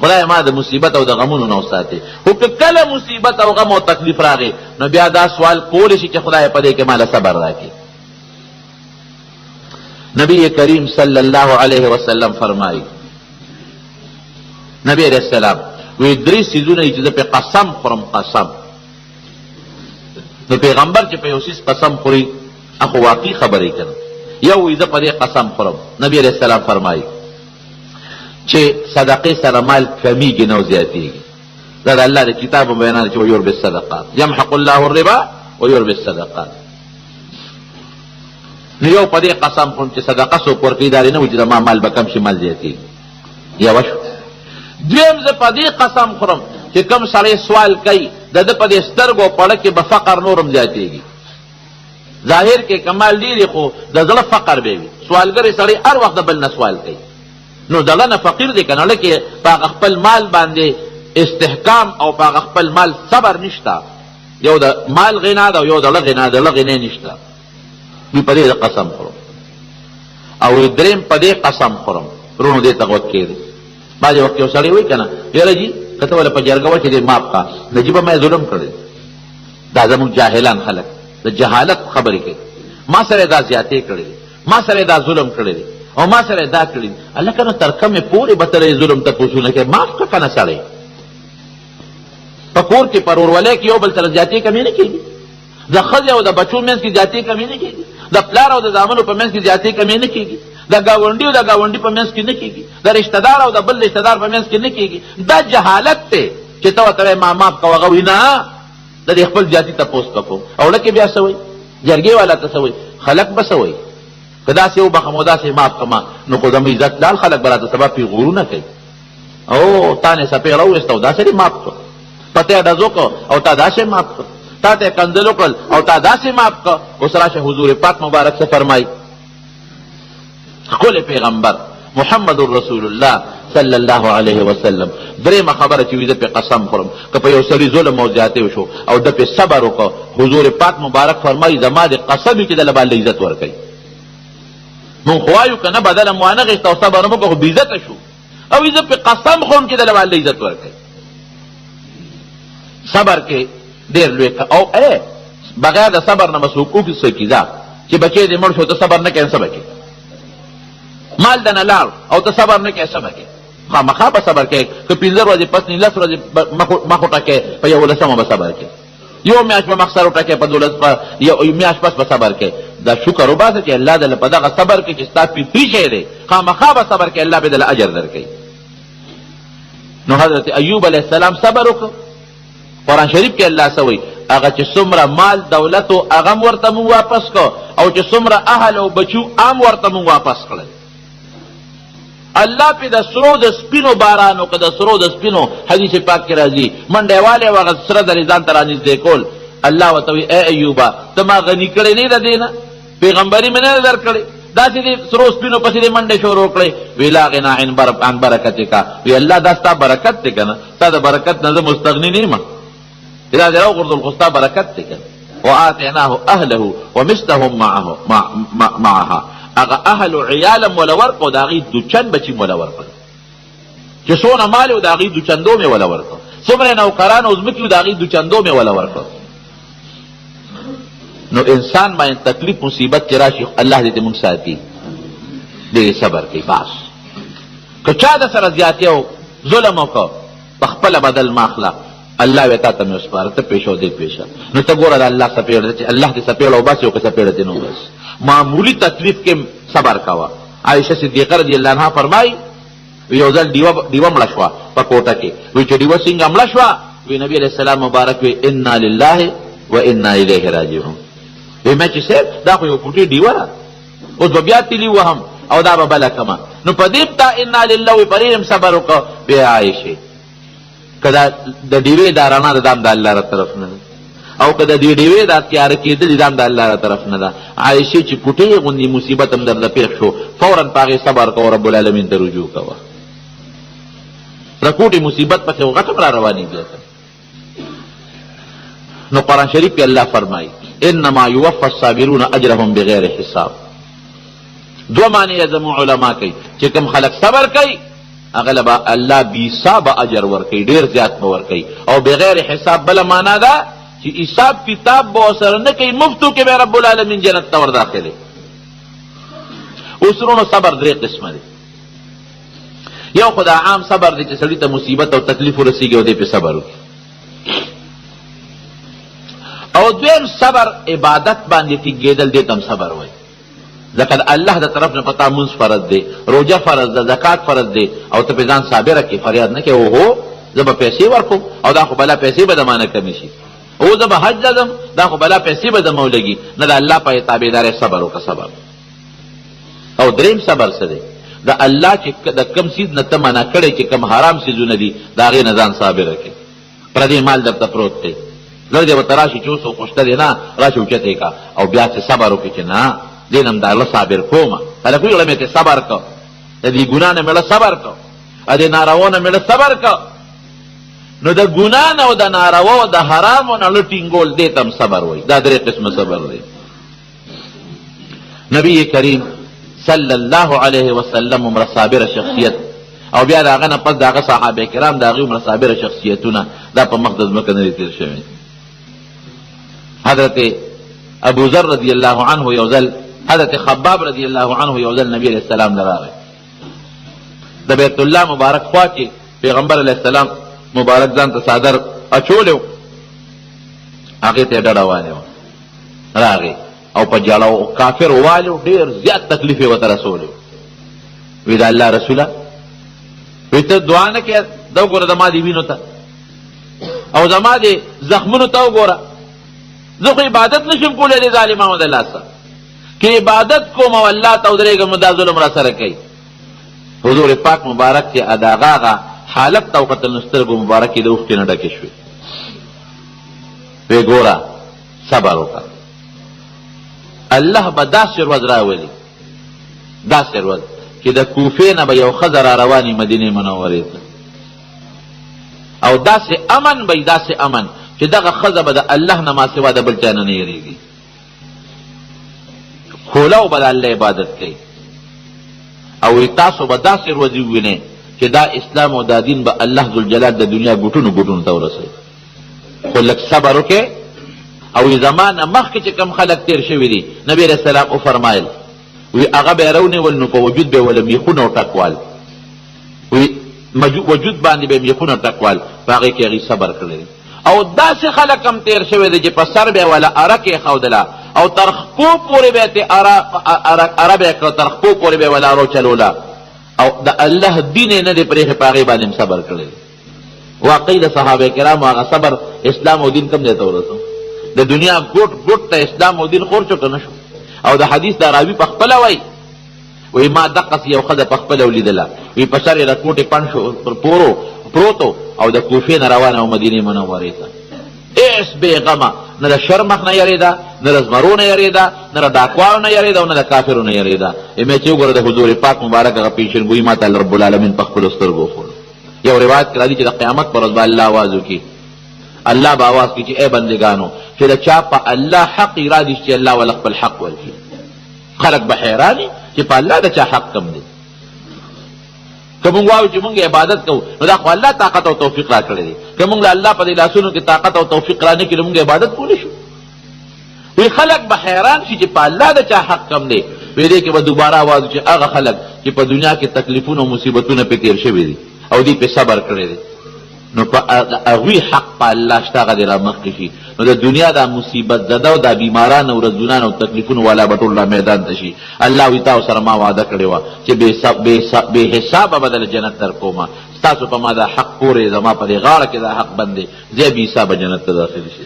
A: خدای ما د مصیبت او د غمونو نه وساتې خو که کله مصیبت او غم او تکلیف راغې نو بیا دا سوال کولی شي چې خدای په دې کې ماله صبر راکړي نبی کریم صلی الله علیه وسلم فرمایي نبی علیہ السلام وی درې څیزونه چې زه پې قسم خورم قسم نو پیغمبر چې په یو څیز قسم خوري هغه واقعي خبرې کنه یو وی زه په دې قسم خورم نبی علیہ السلام فرمایي چې صدقې سره مال کمیږي نه زیاتېږي دا د الله د کتاب بیان چې ویربي الصدقات یمحق الله الربا ویربي الصدقات نو یو په دې قسم خورم چې صدقه څوک ورکوي دا نه وي چې زما مال به کم شي مال زیاتېږي یوه شو دویم زه په دې قسم خورم چې کوم سړی سوال کوي د ده په دې سترګو پړه کې به فقر نورم زیاتېږي ظاهر کې کمال ډېرې خو د زړه فقر به وي سوالګری سړی هر وخت د بل نه سوال کوي نو زړه نه فقیر دی که نه لکې په هغه خپل مال باندې استحکام او په هغه خپل مال صبر نشته یو د مال غنا ده او یو د زړه غنا د زړه غنا نشته دوی په دې قسم خورم او دریم په دې قسم خورم رونو دې ته غوږ کېږدي بعضې وخت یو سړی وایي که نه یاره جي که ته وله په جرګه وه چې دې ماف کا نجیبه ما ظلم کړی دا زموږ جاهلان خلک د جهالت خبرې کوي ما سره دا زیاتې کړی دی ما سره دا ظلم کړی دی او ما سره دا کړی دی هلکه نو تر کومې پورې به ته ظلم تپوسونه کوې معاف کړه که نه سړی په کور کې پر ورولۍ کې یو بل سره زیاتې کمې نه کېږي د ښځې او د بچو منځ کې زیاتې کمې نه کېږي د پلار او د زامنو په منځ کې زیاتې کمې نه کېږي د ګاونډي او د ګاونډي په منځ کې نه کېږي د رشته دار او د بل رشته دار په منځ کې نه کېږي دا جهالت دی چې ته ورته وایې ما معاف کوه هغه وایي نه د دې خپل زیاتي تپوس به کوم او لکې بیا څه وایي جرګې والا ته څه وایي خلک به څه وایي که داسې وبخم او داسې معاف کړمه نو خو زموږ عزت لال خلک به راته سبا پې غرونه کوي او تا نه څپې راوویسته او داسې دې معاف کړه پته یې ډز وکړه او تا داسې معاف کړه تا ته یې کنځل وکړل او تا داسې معاف کړه اوس راشه حضور پاک مبارک څه فرمایي ښکلی پیغمبر محمد رسول الله صلی الله علیه وسلم درېیمه خبره چې وي زه پې قسم خورم که په یو سړي ظلم او زیاتې وشو او ده پې صبر وکړه حضور پاک مبارک فرمایي زما د قسم وي چې دله به الله عزت ورکوي مونږ خو وایو که نه بدله مو وانه غېسته او صبر مو کړه خو بېعزته شو او زه پې قسم خورم چې دله به الله عزت ورکوي صبر کې ډېر لوی او بغیر د صبر نه به څوک وکړي څه کېده چې بچی دې مړ شو ته صبر نه کوې څه به کوې مال دنه لاړ او ته صبر نه کوې څه به کوې خامخا به صبر کوې که 15 ورځې پس 19 ورځې مخ وټکې په 11مه به صبر کوې یو میاشت به مخ سر وټکې په 12 یو میاشت پس به صبر کوې دا شکر وباسه چې الله دله په دغه صبر کوي چې ستا فطري شی دی خامخا به صبر کوې الله به دله اجر درکوي نو حضرت ایوب علیه السلام صبر وکړ قرآن شریف کې الله څه وایي هغه چې څومره مال دولت و هغه هم ورته مونږ واپس کړ او چې څومره اهل او بچو هم ورته مونږ واپس کړل الله پې د سرو د سپینو باران وکړه د سرو د سپینو حدیث پاک کې راځي منډی والی و هغه سره درې ځان ته رانږدې کول الله ورته وایي ای ایوبه ته ما غني کړی نه د دې نه پیغمبري مې نه در کړې داسې دې سرو سپینو پسې دې منډې شروع کړې وی لا غنا عن برکتک وی الله دا ستا برکت دی که نه ستا د برکت نه زه مستغني نه یم اذا دې راوغورځول خو ستا برکت دی که وآتیناه اهله ومثلهم معها هغه اهل و عیالم وله ورکړو د هغې دوچن بچي م وله ورکړو چې څونه مال و د هغې دوچندو مې وله ورکړو څومره نوکران او ځمکې و د هغې دوچندو مې وله ورکړو نو انسان باندې تکلیف مصیبت چې راشي الله دې مونږ ساتي دې صبر کوي بس که چا د سره زیاتې او ظلم وکړو په خپله بدل ما اخله الله وی تا ته مې وسپاره ته پېښو دې پېښه نو ته ګوره د الله څپېړه چې الله دې څپېړه وباسي او که څپېړه دې نه وباسي معمولی تکلیف کې صبر کوه عایشه صدیقه رضی الله عنها فرمایي یو ځل ډیوه مړه شوه په کوټه کې وی چې ډیوه څنګه مړه شوه وی نبي علیه السلام مبارک وی انا لله و انا الیه راجعون وی مې چې صاحب دا خو یو فوټې ډیوه ده اوس به بیا تلي وهم او دا به بله کمه نو په دې تا انا لله وی پرې هم صبر وکړه بیا عایشې که د ډیوې دا رڼا د دام د الله را طرف نه ده او که د دې ډیوې دا تیاره کېدلې دا هم د الله را طرف نه ده عایشې چې پوټې غوندې مصیبت هم درته پېښ شو فورا په هغې صبر کوه رب العالمین ته رجوع کوه رکوټي مصیبت پسې وغټم را رواني بیا. نو قرآن شریف کې الله فرمایي انما یوفى الصابرون اجرهم بغیر حساب. دو معنی زمو علما کوي چې کوم خلک صبر کوي هغه له الله بې حسابه اجر ورکوي، ډېر زیات به ورکوي. او بغیر حساب بله معنا ده چې حساب کتاب به ورسره نه کوي، مفتو کې به رب العالمین جنت ته ور داخلوي. اوس ورونو صبر درې قسمه دی. یو خو دا عام صبر دی چې سړي ته مصیبت او تکلیف ورسېږي او دی پې صبر وکړي. او دویم صبر عبادت باندې ټینګېدل دې ته هم صبر وایي. ځکه د الله د طرف نه پتا مونځ فرض دی، روژه فرض ده، زکات فرض دی، او ته پې ځان صابره کې فریاد نه کې اوهو زه به پیسې ورکوم او دا خو بلا پیسې به دمانه کمی شي، او زه به حج ځم دا خو بلا پیسې به دمه ولګي. نه د الله په تابعدارۍ صبر وکړه صبر. او دریم صبر څه دی؟ د الله چې د کم څیز نه ته منع کړی چې کم حرام څیزونه دي د هغې نه ځان صابره کړې. پردی مال درته پروت دی، لږ دی ورته راشي چې اوس خوشته دی، نه راشي اوچت یې کړه او بیا چې صبر وکړي چې نه دې نه م د الله صابر کومه. هلک ویې مې ته صبر کو، د دې ګناه نه مېړه صبر کو، د دې ناروا نه مېړه صبر کو. نو د ګناه نه او د ناروا او د حرامو نه له ټینګول دې ته هم صبر وایي. دا درې قسمه صبر دی. نبی کریم صلی الله علیه وسلم عمره صابره شخصیت، او بیا د هغه نه پس د هغه صحابه کرام د هغې عمره صابره شخصیتونه دا په مخ د ځمکه نه دي تېر شوي. حضرت ابو ذر رضی الله عنه یو ځل، حضرت خباب رضی الله عنه یو ځل نبی علیہ السلام له راغی. د بیت الله مبارک خوا کې پیغمبر علیہ السلام مبارک ځان ته څادر اچولی و، هغې ته یې ډډه والې وه. راغی او په جاړه او کافر والي و، ډېر زیات تکلیف یې ورته رسولی و. وی د الله رسوله وی ته دعا نه کې دا وګوره زما دې وینو ته او زما دې زخمونو ته وګوره، زه خو عبادت نشم کولی دې ظالمانو د لاسه، که عبادت کوم او الله ته ودرېږم نو دا ظلم را سره کوي. حضور پاک مبارک چې د هغه حالت ته وکتل نو سترګو مبارکې د اوښکې نه ډکې شوې. وی ګوره صبر وکړه، الله به داسې ورځ راولي، داسې ورځ چې د کوفې نه به یو ښځه را رواني مدینې منورې ته، او داسې امن به وي، داسې امن چې دغه ښځه به د الله نه ما سوا د بل چا نه یېرېږي. خولو به د الله عبادت کوي. او تاسو به داسې ورځې ووینئ چې دا اسلام او دا دین به الله ذوالجلال د دنیا ګوټونو ګوټونو ته ورسوي. خو لږ صبر وکړئ. او زمانه مخکې چې کوم خلک تېر شوي دي نبي علیه السلام وفرمایل وی هغه به یې راونیول نو په وجود به یې وله میخونه ټکوال، وی وجود باندې به یې میخونه ټکوال، په هغې کې هغې صبر کړی. او داسې خلک هم تېر شوی دی چې په سر به یې وله اره کېښودله او تر خپو پورې به یې اره به یې کړه، تر خپو پورې به یې وله اره چلوله، او د الله دین یې نه دی پرېښې، په هغې باندې هم صبر کړی. واقعي د صحابه کرامو هغه صبر اسلام او دین کوم ځای ته ورسو؟ د دنیا ګوټ ګوټ ته اسلام او دین خور شو که نه شو؟ او د حدیث دا راوي په خپله وایي وی ما دقسې یو ښځه په خپله ولیدله، وی په سر یې د کوټې پڼ شو پروتو او د کوفې نه روانه او مدینې منورې ته. هېڅ بې غمه، نه د شر مخ نه یېرېده، نه د زمرو نه یېرېده، نه د ډاکوانو نه یېرېده او نه د کافرو نه یېرېده. مې چې وګوره د حضور پاک مبارک هغه پیشنګویي ما ته رب العالمین په خپلو سترګو وښود. یو روایت کې راځي چې د قیامت پر ورځ به الله آواز وکړي، الله به آواز کړي چې ای بندګانو چې د چا په الله حق ارادي چې الله ول خپل حق ورکړي. خلک به حیراني چې په الله د چا حق کم دی. که مونږ وایو چې مونږ عبادت کوو نو دا خو الله طاقت او توفیق را کړی دی. که مونږ له الله په دې لاسونو کې طاقت او توفیق را نه کړي نو مونږ عبادت کولی شو؟ وی خلک به حیران شي چې په الله د چا حق کم دی. وی دې کې به دوباره آواز چې هغه خلک چې په دنیا کې تکلیفونه او مصیبتونه پې تېر شوي دي او دې پې صبر کړی دی نو په هغوی حق په الله شته هغه دې را مخکې شي. نو د دنیا دا مصیبت زده او دا بیماران او رنځونان او تکلیفونو والا به ټول را میدان ته شي. الله وایي تاسو سره ما وعده کړې وه چې بې حسابه به دله جنت در کومه، ستاسو په ما دا حق پورې زما په دې غاړه کې دا حق بند دی، زه بې حسابه جنت ته داخل شي.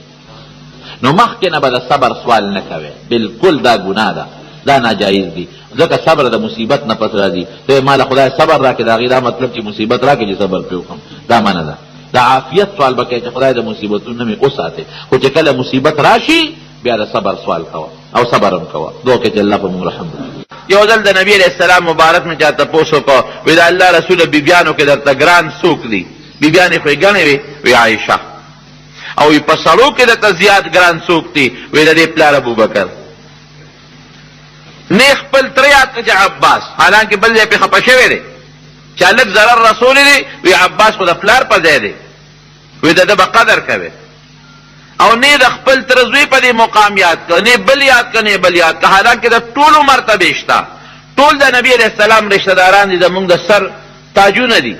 A: نو مخکې نه به د صبر سوال نه کوې، بلکل دا ګناه ده، دا ناجایز دي. ځکه صبر د مصیبت نه پس راځي. ته ما له خدای صبر راکړې، د هغې دا مطلب چې مصیبت راکړې چې صبر پرې وکړم، دا منه ده. د عافیت سوال به کوې چې خدای د مصیبتونو نه مې وساتې، خو چې کله مصیبت راشي بیا د صبر سوال کوه او صبر هم کوه. دعا کوې چې الله په موږ رحم وکړي. یو ځل د نبی علیہ السلام مبارک نه چا تپوس وکړو وی د الله رسول بیبیانو کې درته ګران څوک دي؟ بیبیانې خو یې ګڼې وې وی عایشه. او وی په سړو کې درته زیات ګران څوک دي؟ وی د دې پلار ابوبکر. نه خپل تره یاد کړه چې عباس، حالانکه بل ځای پې خفه شوی دی چې هلک ضرر رسولی دی، وی عباس خو د پلار په ځای دی، وی د ده به قدر کوي. او نه د خپل تره زوی په دې مقام یاد کړه، نه بل یاد کړه، نه بل یاد کړه، حالانکه د ټولو مرتبې شته. ټول د نبی علیہ السلام رشته داران دي، زمونږ د سر تاجونه دي،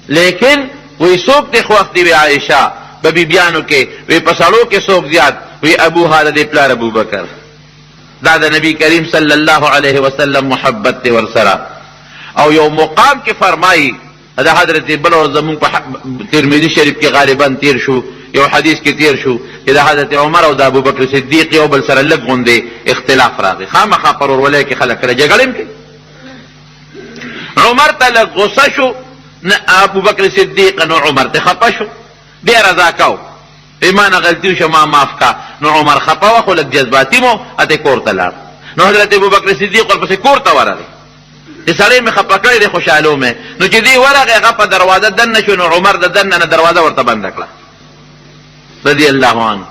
A: لیکن وی څوک دی خو وخت دی؟ وی عایشه. په بیبیانو کې وی په سړو کې څوک زیات؟ وی ابوها د دې پلار ابوبکر. دا د نبی کریم صلی الله علیه وسلم محبت دی ورسره. او یو مقام کې فرمایي د حضرت بل اور زمون په ترمذی شریف کې غالبا تیر شو، یو حدیث کې تیر شو چې د حضرت عمر او د ابوبکر صدیق یو بل سره لږ غوندې اختلاف راغی، خامخا پر ورولۍ کې خلک کله جګړه کوي. عمر ته لږ غصه شو، نه ابوبکر صدیق نو عمر ته خفه شو، بیا رضا کو ایمانه غلطي شو ما معاف کا. نو عمر خفه و خو لږ جذباتي مو اته کور ته لاړ. نو حضرت ابوبکر صدیق ورپسې کور ته ورغی چې سړی مې خفه کړی دی خوشحالو مې. نو چې دی ورغی هغه په دروازه دننه شو، نو عمر د دننه نه دروازه ورته بنده کړه رضی الله عنه.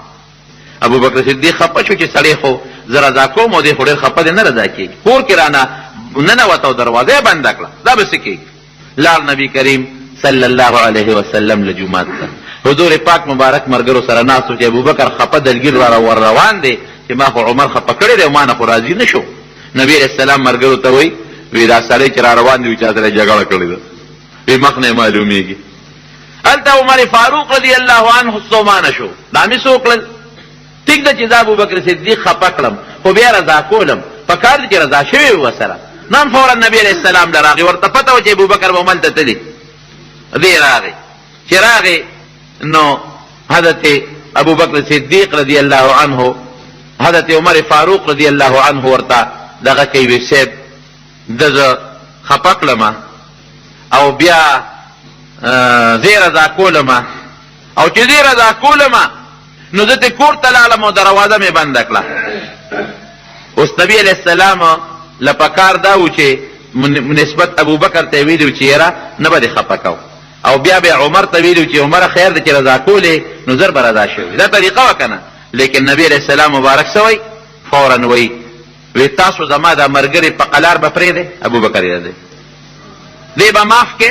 A: ابوبکر صدیق خفه شو چې سړی خو زه رضا کوم او دی خو ډېر خفه دی، نه رضا کېږي، کور کې رانه ننوته او دروازه یې بنده کړه، دا به څه کېږي؟ لاړ نبي کریم صلی الله علیه وسلم له جومات ته. حضور پاک مبارک مرګرو سره ناست و چې ابوبکر خفه دلګیر را ور روان دی چې ما خو عمر خفه کړی دی او ما نه خو راضي نه شو. نبی علیہ السلام مرګرو ته وایي وی دا سړی چې را روان دی وي چا سره جګړه کړې ده، وی مخ نه معلومیږي. هلته عمر فاروق رضی الله عنه ستومانه شو، دا مې څه وکړل؟ ټیک ده چې زه ابوبکر صدیق خفه کړم خو بیا رضا کولم، پکار دی چې رضا شوی وي ورسره. نن فورا نبی علیہ السلام له راغی، ورته پته وه چې ابوبکر به هملته تلي. دی راغی، چې راغی نو حضرت ابوبکر صدیق رضی الله عنه حضرت عمر فاروق رضی الله عنه ورته دغه کوي وی صاحب د زه خفه کړم او بیا زه رضا کولم، او چې زه رضا کولم نو زه کور ته لاړم او دروازه مې بنده کړه. اوس نبی علیہ السلام له پکار دا و چې نسبت ابوبکر ته ویلو چې یاره نه به دې خفه کو، او بیا به عمر ته ویلو چې عمر خیر دی چې رضا کولې نو زر به رضا شوي. دا طریقه وه که نه؟ لیکن نبی علیہ السلام مبارک سوی فورا وی تاسو زما دا مرګري په قلار به پرېږدئ؟ ابوبکر یې دی دی به معاف کې،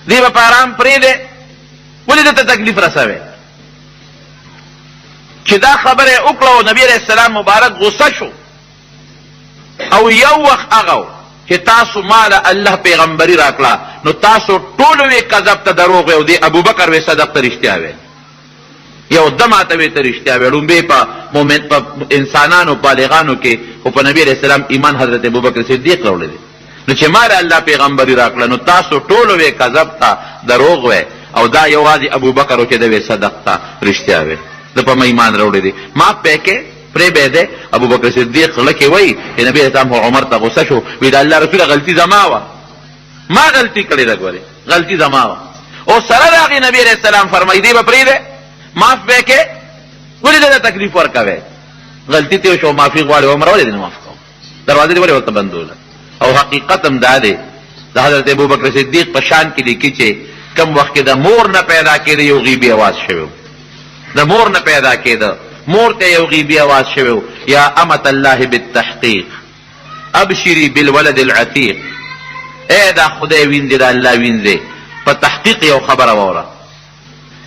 A: دی به په ارام پرېږدئ؟ ولې دته تکلیف رسوئ؟ چې دا خبره یې وکړه او نبی علیہ السلام مبارک غصه شو. او یو وخت هغه چې تاسو ماله الله پیغمبري راکړه نو تاسو ټول وی کذب ته دروغ او دی ابوبکر وی صدق ته رښتیا وی، یو دماته وی ته رښتیا وی. لومبې په مومن په انسانانو بالغانو کې خو په نبی علیہ السلام ایمان حضرت ابوبکر صدیق راوړی دی. نو چې ماله الله پیغمبري راکړه نو تاسو ټول وی کذب ته دروغ وی، او دا یوازې ابوبکر و چې د وی صدق ته رښتیا وی، د په ایمان راوړی دی. ما پکې پرې به ده. ابوبکر صدیق لکه وای چې نبی اسلام عمر ته غصه شو، وی دا الله رسول غلطی زما وا، ما غلطی کړې ده، ګوره غلطی زما وا. او سره راغی نبی علیہ السلام فرمایي دی به پرې ده معاف وکې، ولې دا تکلیف ورکوي؟ غلطی ته شو معافي غواړي عمر ولې نه معاف کو؟ دروازه دې ولې ورته بندول؟ او حقیقت هم دا دی د حضرت ابوبکر صدیق په شان کې لیکي چې کم وخت کې د مور نه پیدا کېده یو غیبي आवाज شوی، د مور نه پیدا کېده، مور ته یو غیبی آواز شوی یا امت الله بالتحقیق ابشری بالولد العتیق، اے دا خدای وینځي دا الله وینځي، په تحقیق یو خبره وره،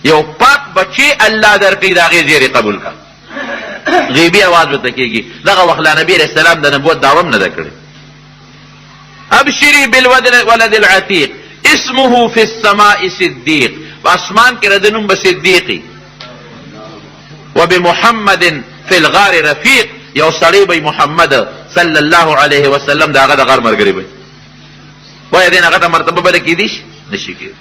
A: یو پاک بچی الله درکړي د هغې زیری قبول کا. غیبی آواز ورته کېږي. دغه وخت لا نبي علیہ السلام د نبوت دعوه هم نه ده کړې. ابشری بالولد العتیق اسمه فی السماء صدیق، په اسمان کې رده نوم به صدیقي، وبمحمد فی الغار رفیق، یو سړی به محمد صلی الله علیه وسلم د هغه د غار ملګری به وایي دین هغه ته مرتبه به کېدی شي نشي کېدی.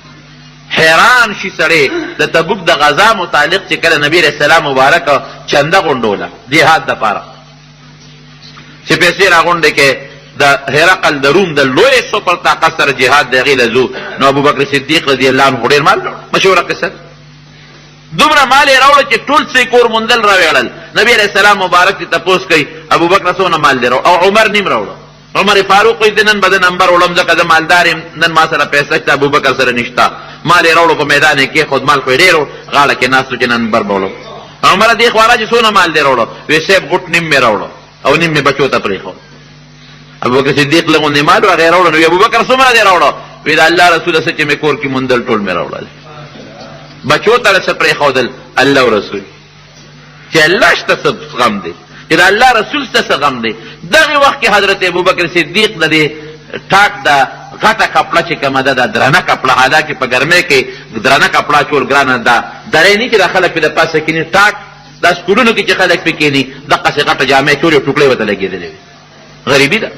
A: حیران شي سړی د تبوک د غزا متعلق چې کله نبی علیہ السلام مبارک چنده غونډوله جهاد دپاره چې پیسې راغونډې کې د هرقل د روم د لوی سپر طاقت سره جهاد د هغې له ځو، نو ابوبکر صدیق رضی الله عنه ډېر مال مشهوره قصه، دومره مال یې راوړه چې ټول څه کور موندل راویړل. نبی علیہ السلام مبارک تی تپوس کوي ابو بکر څونه مال دی او عمر نیم راوړو. عمر فاروق وایي نن به د نمبر وړم ځکه زه مالدار یم، نن ما سره پیسې شته، ابو بکر سره نشته. مال یې راوړو په میدان یې کېښود، مال خو یې ډېر و، غاړه کې ناست و چې نن نمبر به وړم. عمر دې خوا را چې څونه مال دی راوړو؟ وایي صاحب غوټ نیم مې راوړو او نیم مې بچو ته پرېښود. ابو بکر صدیق له غوندې مال و هغه یې راوړو. نو ابو بکر څومره دی راوړو؟ وایي د الله رسوله څه چې مې کور کې موندل ټول مې راوړل. بچو ته څه پرېښودل؟ الله او رسول. چې الله شته څه غم دی، چې د الله رسول څه غم دی. دغه وخت کې حضرت ابوبکر صدیق د دې ټاک د غټه کپړه چې کومه ده د درنه کپړه، حالانکې په ګرمۍ کې درنه کپړه چول ګرانه ده، درې نه چې د خلک پې د پاسه کښېني، ټاک دا سکولونو کې چې خلک پې کښېني دقسې غټه جامې چولې ټوکړې ورته لګېدلې وي. غریبي ده.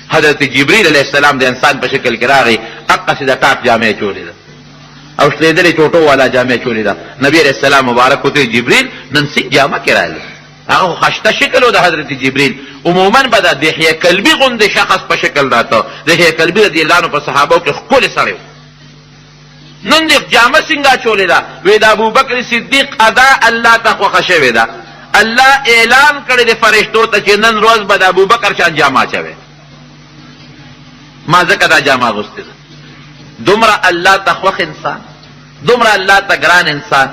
A: حضرت جبریل علیه السلام د انسان په شکل کې راغی، دقسې د ټاک جامې چولې ده او شلېدلې ټوټو والا جامې چولې ده. نبي علیه السلام مبارک ورته جبریل نن څه جامه کې راغلی؟ هغه خشته شکل و د حضرت جبریل. عموما به د دحیه کلبي غوندې شخص په شکل راته. دحیه کلبي رضی الله عنه په صحابو کې ښکلی سړی و. نن دې جامه څنګه اچولې ده؟ وی د ابوبکر صدیق ادا الله ته خوښه شوې ده. الله اعلان کړی د فرشتو ته چې نن روز به د ابوبکر شان جامه اچوي. ما ځکه دا جامه اغوستې ده. دومره الله ته خوښ انسان، دومره الله ته ګران انسان.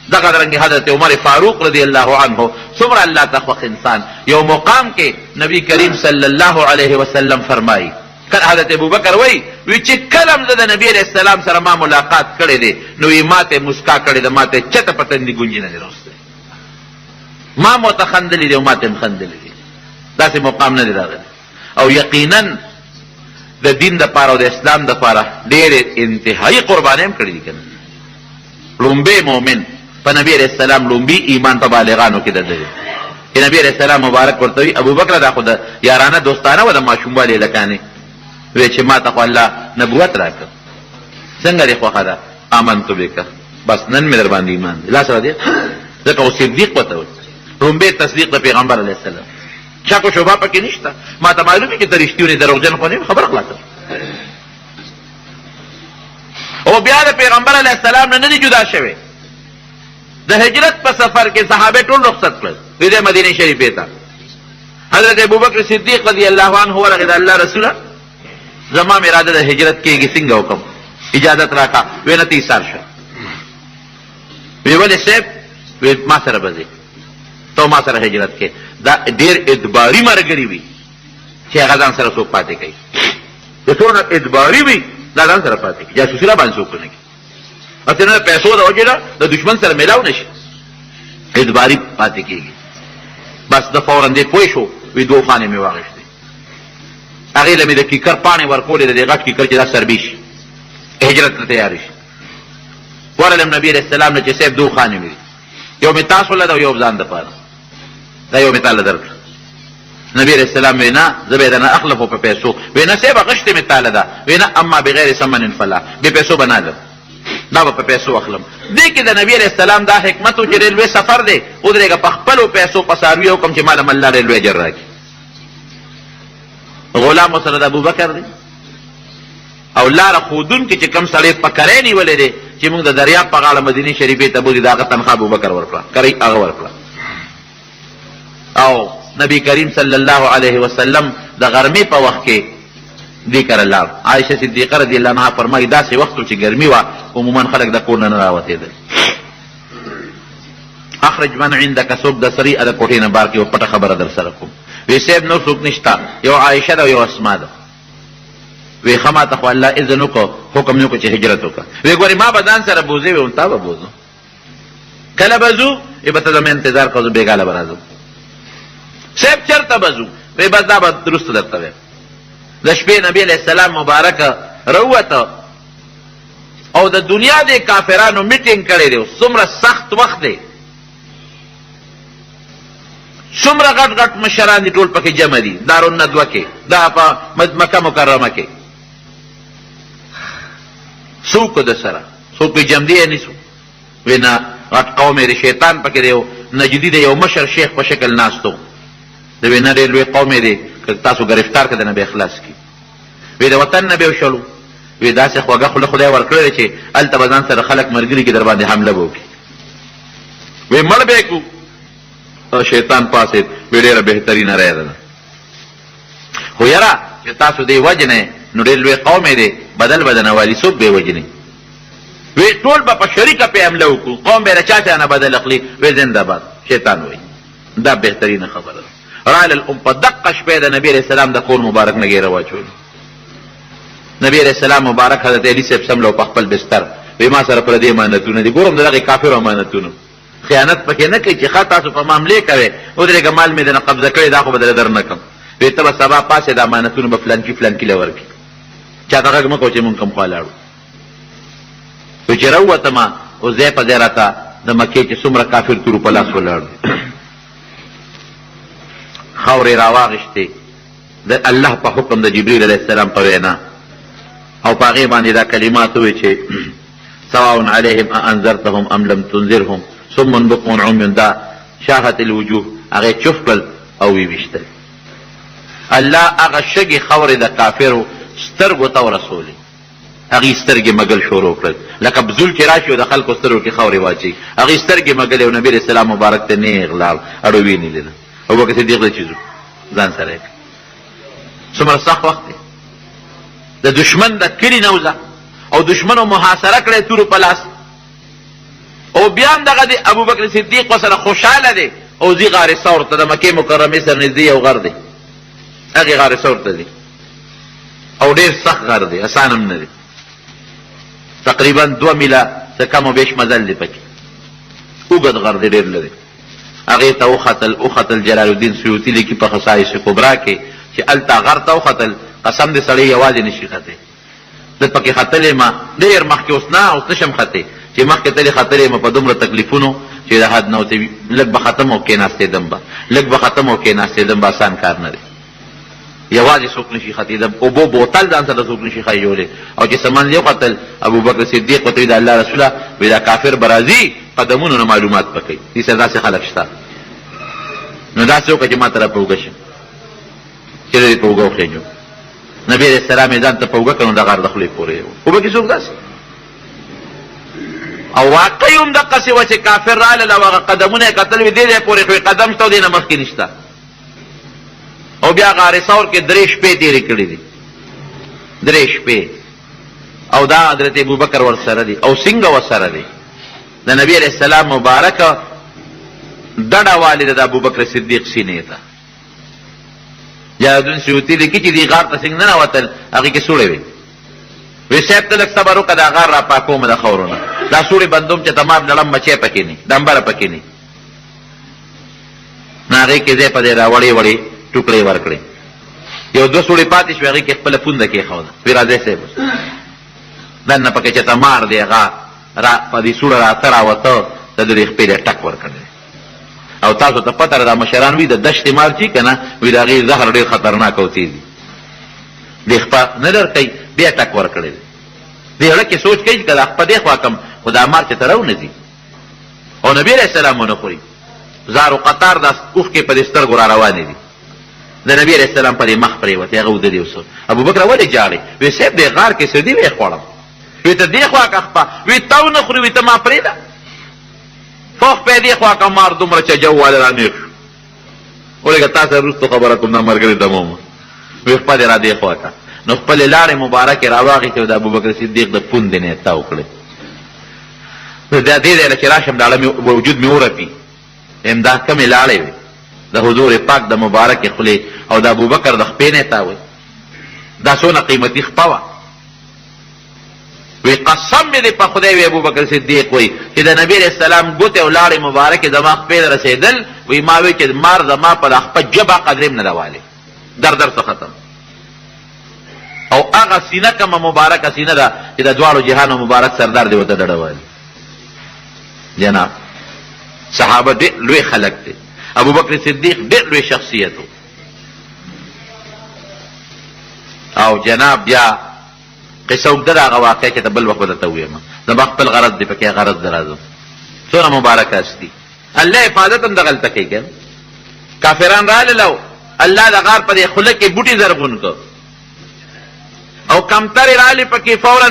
A: دغه رنګ حضرت عمر فاروق رضی الله عنه څومره الله ته خوښ انسان. یو مقام کې نبی کریم صلی الله علیه وسلم فرمایي، کله حضرت ابوبکر وایي چې کله زه د نبی علیه السلام سره ما ملاقات کړی دی نو یې ماته مسکا کړې ده، ماته چته په تندي ګونجې نه دی راوستی، ما ماته خندلې دی او ماته هم خندلې دی. داسې مقام نه دی راغلی. او یقینا د دین دپاره او د اسلام دپاره ډېرې انتهایي قربانۍ هم کړي دي که نه. لومبی مؤمن په نبی علیه السلام لومبي ایمان په بالغانو کې د ده دی. چې نبی علیه السلام مبارک ورته وي ابوبکر دا خو د یارانه دوستانه وه د ماشوموالي هلکانې، وی چې ما ته خو الله نبوت راکړ. څنګه دې خوښه ده؟ آمنتو بکه، بس نن مې در باندې ایمان دی. لاس را دی ځکه او صدیق ورته وایي لومبی تصدیق د پیغمبر علیه السلام. شک و شبهه پکې نشته. ما ته معلوم وي چې ته رښتونې دروغجن خو نه یم، خبره خلاصه. او بیا د پیغمبر علیه السلام نه دی جدا شوی. د هجرت په سفر کې صحابه ټول رخصت کړل د مدینه شریفې ته. حضرت ابوبکر صدیق رضی الله عنه ورغی د الله رسوله زما مې اراده د هجرت کېږي، څنګه وکړم؟ اجازت راکړه. ویې نه ته ایثار شه. ویې ولې صاحب؟ ویې ما سره به ځې، ته ما سره هجرت کې. دا ډېر ادباري ملګري وي چې هغه ځان سره څوک پاتې کوي. د څومره ادباري وي دا ځان سره پاتې کوي، جاسوسي را باندې څوک نه کوي. هسې نه د پیسو د وجې نه د دشمن سره میلاو نه شي، ادباري پاتې کېږي. بس د فورا دې پوه شو، وي دوه خانې مې واخېستې، هغې له مې د کیکر پاڼې ورکولې د دې غټ کیکر چې دا سربي شي، هجرت ته تیارې شي. ورغلم نبي علیه السلام نه چې صاحب دوه خانې مې دي، یو مې تاسو له ده او یو ځان دپاره، دا یو مې تا له درکړه. نبی علیه السلام وی نه زه به یې درنه اخلم خو په پیسو. وی نه صاحب غشتې مې تاله ده. وی نه اما بغیر ثمن فلا، بې پیسو به نه الم، دا به په پیسو اخلم. دې کې د نبی علیه السلام دا حکمت و چې ریلوې سفر دی ودرېږه په خپلو پیسو په څاروي وکړم چې ما له الله ریلوې اجر راکړي. غلام ورسره د ابوبکر دی او لاره ښودونکي چې کوم سړی په کرۍ نیولی دی چې موږ د دریاب په غاړه مدینې شریفې ته بولي د هغه تنخوا ابوبکر ورکړه، کرۍ هغه ورکړه. او نبی کریم صلی الله علیه وسلم د غرمې په وخت کې دې کره لاړ. عایشه صدیقه رضی الله عنها فرمایي داسې وخت و چې ګرمي وه عموما خلک د کور نه نه راوتېدل. اخرج من عندک، څوک د سري د کوټې نه بار کې یو پټه خبره در سره کوم. وی صاحب نور څوک نشته، یو عایشه ده او یو اسما ده. وی ښه ما ته خو الله اذن وکړو، حکم یې وکړو چې هجرت وکړه. وی ګورې ما به ځان سره بوځې وی تا به بوځو، کله به ځو؟ وی به ته زما انتظار کوه، زه بېګاله به راځم. صاحب چېرته به ځو؟ وی بس دا به درسته درته وایم. د شپې نبی علیه السلام مبارکه راووته او د دنیا د کافرانو میټینګ کړی دی. څومره سخت وخت دی، څومره غټ غټ مشران دي ټول پکې جمع دي دارالندوه کې، دا په مکه مکرمه کې. څوک د سره څوک پې جمع دی یا نیسو؟ وی نه غټ قوم یې د شیطان پکې دی، یو نجدي دی، یو مشر شیخ په شکل ناست و. د وی نه ډېر لوی قوم یې دی، که تاسو گرفتار که د نه به اخلاص کړي. وی د وطن نه به وشلو. وی داسې خوږه خوله خدای ورکړی دی چې هلته به ځان سره خلک ملګري کې در باندې حمله به وکړي. وی مړ به یې کړو شیطان پاسید وی ډېره بهترینه رایه ده. خو یاره چې تاسو دې وجنئ نو ډېر لوی قوم دی، بدل بدنه والي څوک به یې وجني؟ وی ټول به په شریکه پې حمله وکړو، قوم به یې له چا چا نه بدل اخلي. وی زنده باد. شیطان وایي دا بهترینه خبره ده. راله په دقه شپې د نبي علیه السلام د کور مبارک نه ګیره واچولو. نبي علیه السلام مبارک حضرت علي صاحب سملو په خپل بستر وی ما سره پردې امانتونه دي، ګورم د دغې کافرو امانتونه، خیانت پکې نه کوي چې ښه تاسو په معاملې کوئ ودرېږه مال مې دنه قبضه کړی دا خو به در نه کړم. وی ته به سبا پاسې د امانتونو به فلانکي فلانکي له ورکړي، چا ته غږ مه کوه چې مونږ کوم خوا لاړو. وی چې راووتمه اوس ځای په ځای راته د مکې چې څومره کافر تورو په لاس ولاړو خاورې راواغېشتې د الله په حکم د جبریل علیه السلام په وینا، او په هغې باندې دا کلمات ووی چې سواء علیهم اانذرتهم ام لم تنذرهم صم بکم عمي، دا شاهت الوجوه هغې چوف کړل او ویویشتل. الله هغه شګې خاورې د کافرو سترګو ته ورسولې، هغې سترګې مګل شروع کړل لکه بزول چې راشي او د خلکو سترګو کې خاورې واچوي، هغې سترګې مګلې او نبي علیه السلام مبارک ته نیغ لاړ، اړو وینې لیده. ابوبکر صدیق د چیزو ځان سره یې څومره سخت وخت دی، د دشمن د کلي نه وځه او دشمنو محاصره کړی تورو په لاس، او بیا هم دغه د ابوبکر صدیق ورسره خوشحاله دی او ځي غار ثور ته، د مکې مکرمې سره نږدې یو غر دی، هغې غار ثور ته ځي او ډېر سخت غر دی، اسان هم نه دی، تقریبا 2 میله څه کم و بیش مزل دی پکې، اوږد غر دی ډېر لري. هغې ته وختل جلال الدین سیوطي لیکي په خصائص کبرا کې چې هلته غر ته وختل قسم دې سړی یوازې نشي ختلی. زه پکې ختلی ما ډېر مخکې، اوس نشم ختلی چې مخکې تلې ختلی ما په دومره تکلیفونو چې د حد نه وتې لږ به ختم او کېناستېدم به لږ به ختم او کېناستېدم به اسان کار نه دی، یوازې څوک نشي ختېدم، اوبو بوتل ځان سره څوک نشي ښایولی. او چې سمن یې وختل ابوبکر صدیق ورته وایي د الله رسوله وایي دا کافر به راځي قدمونو نه معلومات به کوي، دې سره داسې خلک شته، نو داسې وکړه چې ما ته را په اوږه شه چې دې په اوږه وخېږو. نبي علیه السلام یې ځان ته په اوږه کړ نو د غار د خولې پورې و به کې څوک داسې. او واقعي هم دقسې وه چې کافر راغلل او هغه قدمونه یې کتل وي دې ځای پورې خو قدم شته او دې نه مخکې نشته، او بیا غار ثور کې 3 شپې تېرې کړې دي، 3 شپې، او دا حضرت ابوبکر ورسره دي او څنګه ورسره دي د نبي علیه السلام مبارکه ډډه والې ده د ابوبکر صدیق سینې ته. جلال الدین سیوطي لیکي چې دې غار ته څنګه ننوتل هغې کې سوړې وې، وی صاحب ته لږ صبر وکړه دا غار را پاکومه د خاورو نه، دا سوړې بندوم چې تمام لړم مچۍ پکې نه ډمبره پکې نه، نو هغې کې ځای په ځای را وړې وړې ټوکړې ورکړې، یو 2 سوړې پاتې شوې هغې کې خپله پونده کېښوده، وی راځئ صاحب دننه پکې چې ته مار دی هغه په دې سوړه راته راوته د دې خپې دی ټک ورکړی. او تاسو ته پته ده دا مشران وي د دشتې مار چې که نه وي د هغې زهر ډېر خطرناک او تېز دي، دې خپه نه درکوي بیا ټک ورکړی دی. دې زړه کې سوچ کوي چې که دا خپه دې خوا کړم خو دا مار چې ته راونه ځي او نبي علیه السلام ونه خوري. زار و قطار دا اوښکې په دې سترګو را روانې دي، د نبي علیه السلام په دې مخ پرېوتې، هغه ودرېد اوس. ابوبکر ولې جاړې؟ وی صاحب دې غار کې څه دي ویې خوړم، وی ته دې خوا که خپه، وی ته ونه خوري، وی ته ما پرېږده فوق پې دې خوا که مار دومره چجو واله را نېغ شو. ولېږه تا سره وروستو خبره کوم دا ملګري تمامه، وی خپه دې را دې خوا که، نو خپلې لاړې مبارکې را واخېستې او د ابوبکر صدیق د پوندې نه یې تاو کړې. نو دا دې ځای نه چې راشم ډاړه وجود مې ورپي، یم دا کمې لاړې وې د حضور پاک د مبارکې خولې او د ابوبکر د خپې نه یې تاوی، دا څونه قیمتي خپه وه. وی قسم مې دې په خدای وی ابوبکر صدیق وی چې د نبي علیه السلام ګوتې او لاړې مبارکې زما خپې ته رسېدل، وی ما وی چې مار زما په خپه ژبه قدرې هم نه ده والې، در څه ختم. او هغه سینه کومه مبارکه سینه ده چې د دواړو جهانو مبارک سردار دې ورته ډډه والي. جناب صحابه ډېر لوی خلک دي، ابوبکر صدیق ډېر لوی شخصیت و. او جناب بیا قصه اوږده ده هغه واقع چې ته بل وخت به درته ووایم، زما خپل غرض دی پکې غرض د راځم. څومره مبارک هستي، الله حفاظت هم دغلته کوي که کافران راغلل او الله د غار په دې خوله کې بوټي زرغون کړ او کمترې راغلې پکې فورا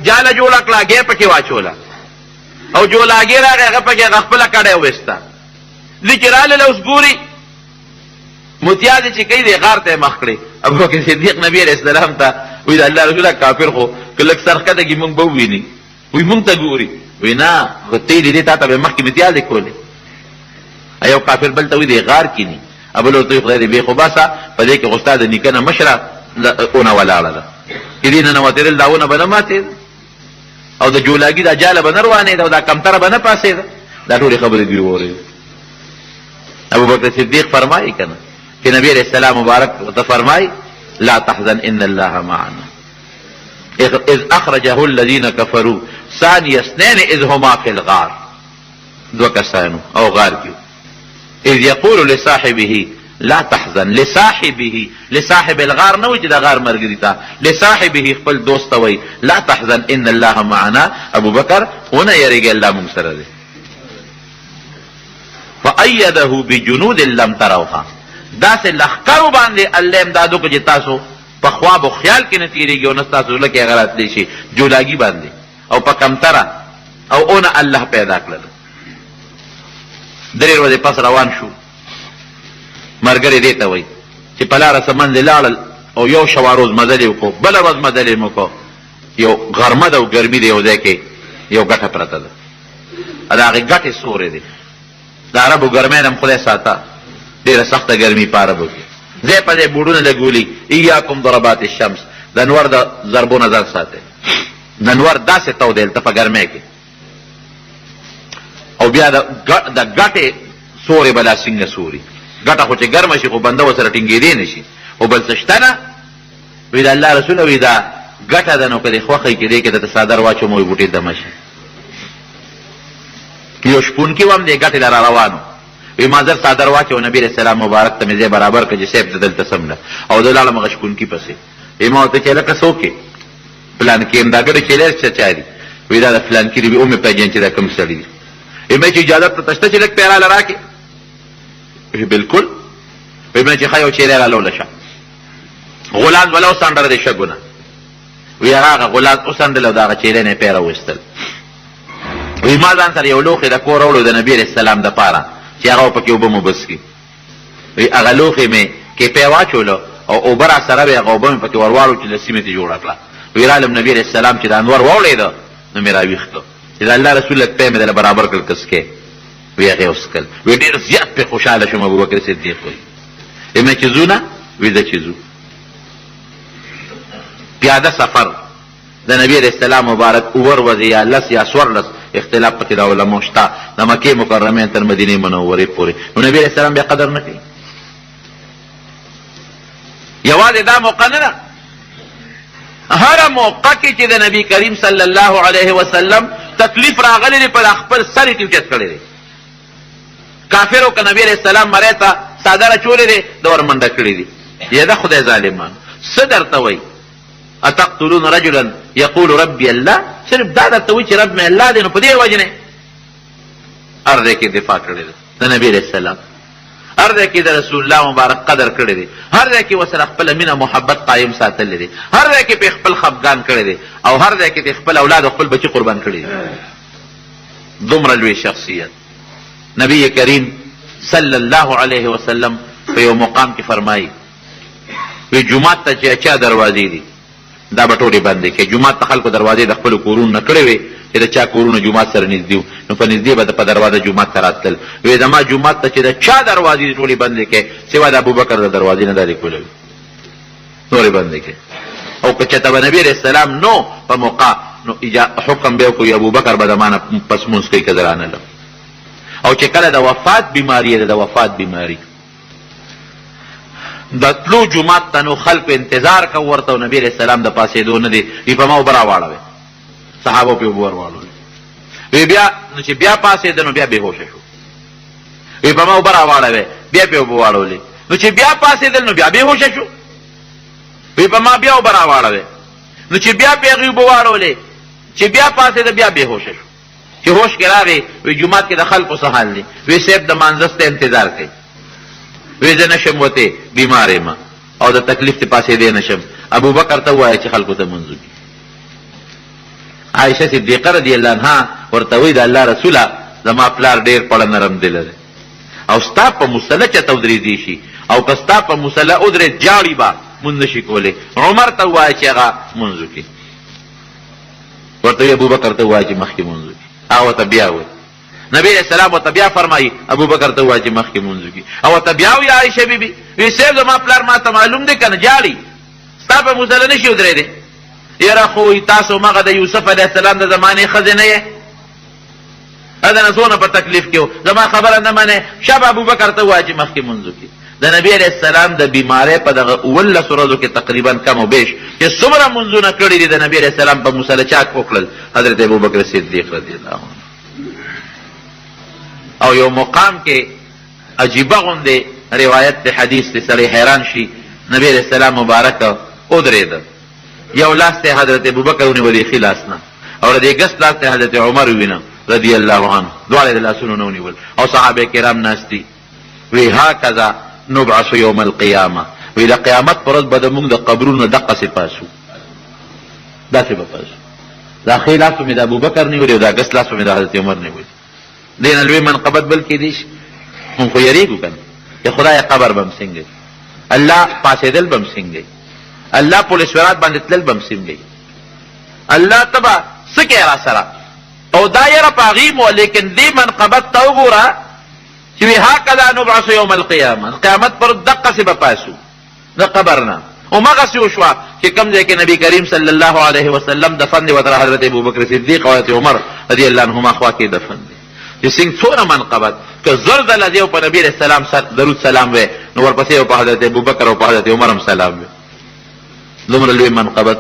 A: جاله جوړه کړه هګۍ پکې واچوله او جولاګې راغی هغه پکې هغه خپله کډۍ وویسته ذکر راله اوس ګوري متیا دې چې کوي د غار ته مخ کړي. ابوبکر صدیق نبی علیہ السلام ته وی د الله رسول کافر خو کله سرخته کې مونږ به ویني وی مونږ ته ګوري وی نه غتی دې ته به مخ کې متیا دې کولې ایو کافر بل ته وی د غار کې ني ابو له توي خدای دې به خو باسا په دې کې استاد نکنه مشره اونه ولاړه ده کدینه نو ترل داونه بنه ماته او د جولاګي د جاله بنروانه ده او دا کمتره بنه پاسه ده دا ټول خبره دی وره. ابوبکر صدیق فرمایي کنه کہ نبی علیہ السلام مبارک تو فرمائی لا تحزن ان اللہ معنا اذ اخرجه الذين كفروا ثاني اثنين اذ هما في الغار دو کسانو او غار کیو اذ يقول لصاحبه لا تحزن لصاحب الغار نو چې د غار مرګ تا لصاحبه خپل دوست وای لا تحزن ان الله معنا ابوبکر ونه یریږي الله موږ سره دی فأيده بجنود لم تروها دا سے لخکرو باندې الله امدادو کو جتاسو په خواب او خیال کې نتیریږي او نستاسو لکه غلط دي شي جولاګي باندې او په کمتره او اون الله پیدا کړل. درې ورځې پس روان شو مرګري دیته وای چې په لار سمند لاړل او یو شواروز مزل وکړو بل ورځ مزل وکړو یو غرمه ده او ګرمي دی او ځکه یو ګټه پرته ده دا هغه ګټه سورې دي د عربو ګرمۍ هم خدای ساته ډیره سخته ګرمي پاره بوکي زه په دې بوډونه لګولي ایاکم ضربات الشمس د انور د ضربو نظر ساته د انور داسې تو دی ته په ګرمۍ کې او بیا د ګټې سورې بلا څنګه سوري ګټه خو چې ګرمه شي خو بنده ورسره ټینګېدی نه شي او بل څه شته نه وی د الله رسول وی دا ګټه ده نو که دې خوښی کې دی کې درته څادر واچوم وی بوټې دمه شي یو شپونکي وم دې ګټې لره روانو وی ما زر څادر واچو نبی علیہ السلام مبارک ته مې ځای برابر کړ چې صاحب د دلته سمله او د لاړم هغه شپونکي پسې وی ما ورته چې لکه څوک یې پلان کې یم دا ګډه چیلر څه چا دي وی دا د فلان کې دی او مې پیژنې چې دا کوم سړي دي وی مې چې اجازه ته تشته چې لږ پیراله راکړې وی بالکل وی مې چې ښه یو چیلر راله شه غلاند ولا وسانډر دې شګونه وی هغه غلاند وسانډل او دا هغه چیلر نه پیرا وستل وی ما ځان سره یو لوښی د کور وړو د نبی علیہ السلام د پاره چې هغه پکې اوبه مو بس کړي وی هغه لوښی مې کیپی واچولو او اوبه را سره به هغه اوبه مې پکې ورواړو چې له سیمې ته جوړه کړه وی رالم نبی علیہ السلام چې د انور واوړېده نو مې راویښ کړ چې د الله رسول لږ پی مې دله برابر کړ کسکې وی هغې وسکل وی ډېر زیات پې خوشحاله شوم ابوبکر صدیق وی مې چې ځو نه وی زه چې ځو پیاده سفر د نبی علیہ السلام مبارک اوور ورځې یا لس یا څوارلس اختلاف پکې د علماو شته د مکې مکرمې تر مدینې منورې پورې نو نبی علیہ السلام بیا قدر نه کوي یوازې دا موقع نه ده هره موقع کې چې د نبی کریم صلی الله علیه وسلم تکلیف راغلی دی په خپل سر یې ټیوچت کړی دی کافرو که نبی علیہ السلام مرۍ ته څادر اچولی دی د ور منډه کړي دي یا ده خدای ظالمان څه درته وایي اتقتلون رجلا يقول ربي الله صرف دا درته وایي چې رب مې الله دی نو په دې وجه نه هر ځای کې دفاع کړې ده د نبی علیہ السلام هر ځای کې د رسول الله مبارک قدر کړی دی هر ځای کې ورسره خپله مینه محبت قایم ساتلی دی هر ځای کې پې خپل خفګان کړی دی او هر ځای کې د خپل اولاد او خپل بچي قربان کړي دي دومره لوی شخصیت نبی کریم صلی الله علیه وسلم په یو مقام کې فرمایي وی جومات ته چې چا دروازې دي دا به ټولې بندې کړي جومات ته خلکو دروازې د خپلو کورونو نه کړې وې چې د چا کورونه جومات سره نږدې وو نو په نږدې به په دروازه جومات ته راتلل وی زما جومات ته چې د چا دروازې دي ټولې بندې کړي سوا د ابوبکر د دروازې نه دا دې کولی نورې بندې کړي او که چېرته به نبي علیه السلام نو په موقع نو حکم به وکړو ابوبکر به د ما نه پس مونځ کوي که زه رانلم او چې کله د وفات بیماري ده د وفات بیماري د تلو جومات ته نو خلکو انتظار کو ورته او نبی علیہ السلام د پاسېدو نه دی وی په ما اوبه راواړوې صحابو پې اوبه ورواړولې وی بیا نو چې بیا پاسېده نو بیا بېهوشه شو وی په ما اوبه راواړوې بیا پې اوبه واړولې نو چې بیا پاسېدل نو بیا بېهوشه شو وی په ما بیا اوبه راواړوې نو چې بیا پې هغې اوبه واړولې چې بیا پاسېده بیا بېهوشه شو چې هوش کې راغی وی جومات کې د خلکو څه حال دی وی صاحب د مانځه ته انتظار کوي وی زه نشم وتی بیمار یم او د تکلیف ته پاسېدی نشم ابوبکر ته ووایه چې خلکو ته منځ وکړي عایشه صدیقه رضی الله عنها ورته وایي د الله رسوله زما پلار ډېر پړه نرم دله دی او ستا په مسله چته ودرېدی شي او که ستا په مسله ودرېد جاړي به مونځ نشي کولی. عمر ته ووایه چې هغه مونځ وکړي، ورته ابوبکر ته ووایه چې مخکې مونځ وکړي. هغه ورته بیا وایي نبی علیہ السلام ورته بیا فرمایي ابوبکر ته ووایه چې مخکې مونځ وکړي. او ورته بیا وایي عایشه بیبي وی صاحب زما پلار ما ته معلوم دی که نه جاړي ستا په مسله نشي ودرېدی. یاره خو تاسو مغه د یوسف علیه السلام د زمانې ښځې نه یې، ادنه څونه په تکلیف کې و، زما خبره نه منې، شب ابوبکر ته ووایه چې مخکې مونځ وکړي. د نبی علیه السلام د بیمارۍ په دغه 19 ورځو کې تقریبا کم و بیش چې څومره مونځونه کړي دي د نبی علیه السلام په مسله چاک وکړل حضرت ابوبکر صدیق رضی الله عنه. او یو مقام کې عجیبه غوندې روایت د حدیث دی، سړی حیران شي. نبی علیه السلام مبارک ودرېده، یو لاس ته حضرت ابوبکر ونیولې ښي لاس نه، او د دې ګس لاس ته حضرت عمر ووینه رضی الله عنه، دواړه د لاسونو نه ونیول. او صحابه کرام ناست دي. وی هکذا نبعث یوم القیامه، وی د قیامت پر ورځ به د موږ د قبرونو دقسې پاسو، داسې به پاسو. دا ښي لاس مې د ابوبکر نیولې او دا ګس لاس مې د حضرت عمر نیولې. دې نه لوی منقبت بل کېدی شي. موږ خو یېرېږو که نه چې خدای قبر به هم څنګه، الله پاسېدل به هم څنګه، الله پولیس ورات باندې تلل به هم څنګه، الله ته به څه کوې را سره. او دا یره په هغې مو، لیکن دې منقبت ته وګوره چې وی هکذا نبعث یوم القیامه، قیامت پر دقسې به پاسو د قبر نه. همغسې وشوه چې کوم ځای کې نبي کریم صلی الله علیه وسلم دفن دی، ورته حضرت ابوبکر صدیق او حضرت عمر رضی الله عنهما خوا کې دفن دی. چې څنګه څومره منقبت که زر ځله دی او په نبي علیه السلام درود سلام وی، نو ورپسې په حضرت ابوبکر او په حضرت عمر هم سلام وی. دومره لوی منقبت،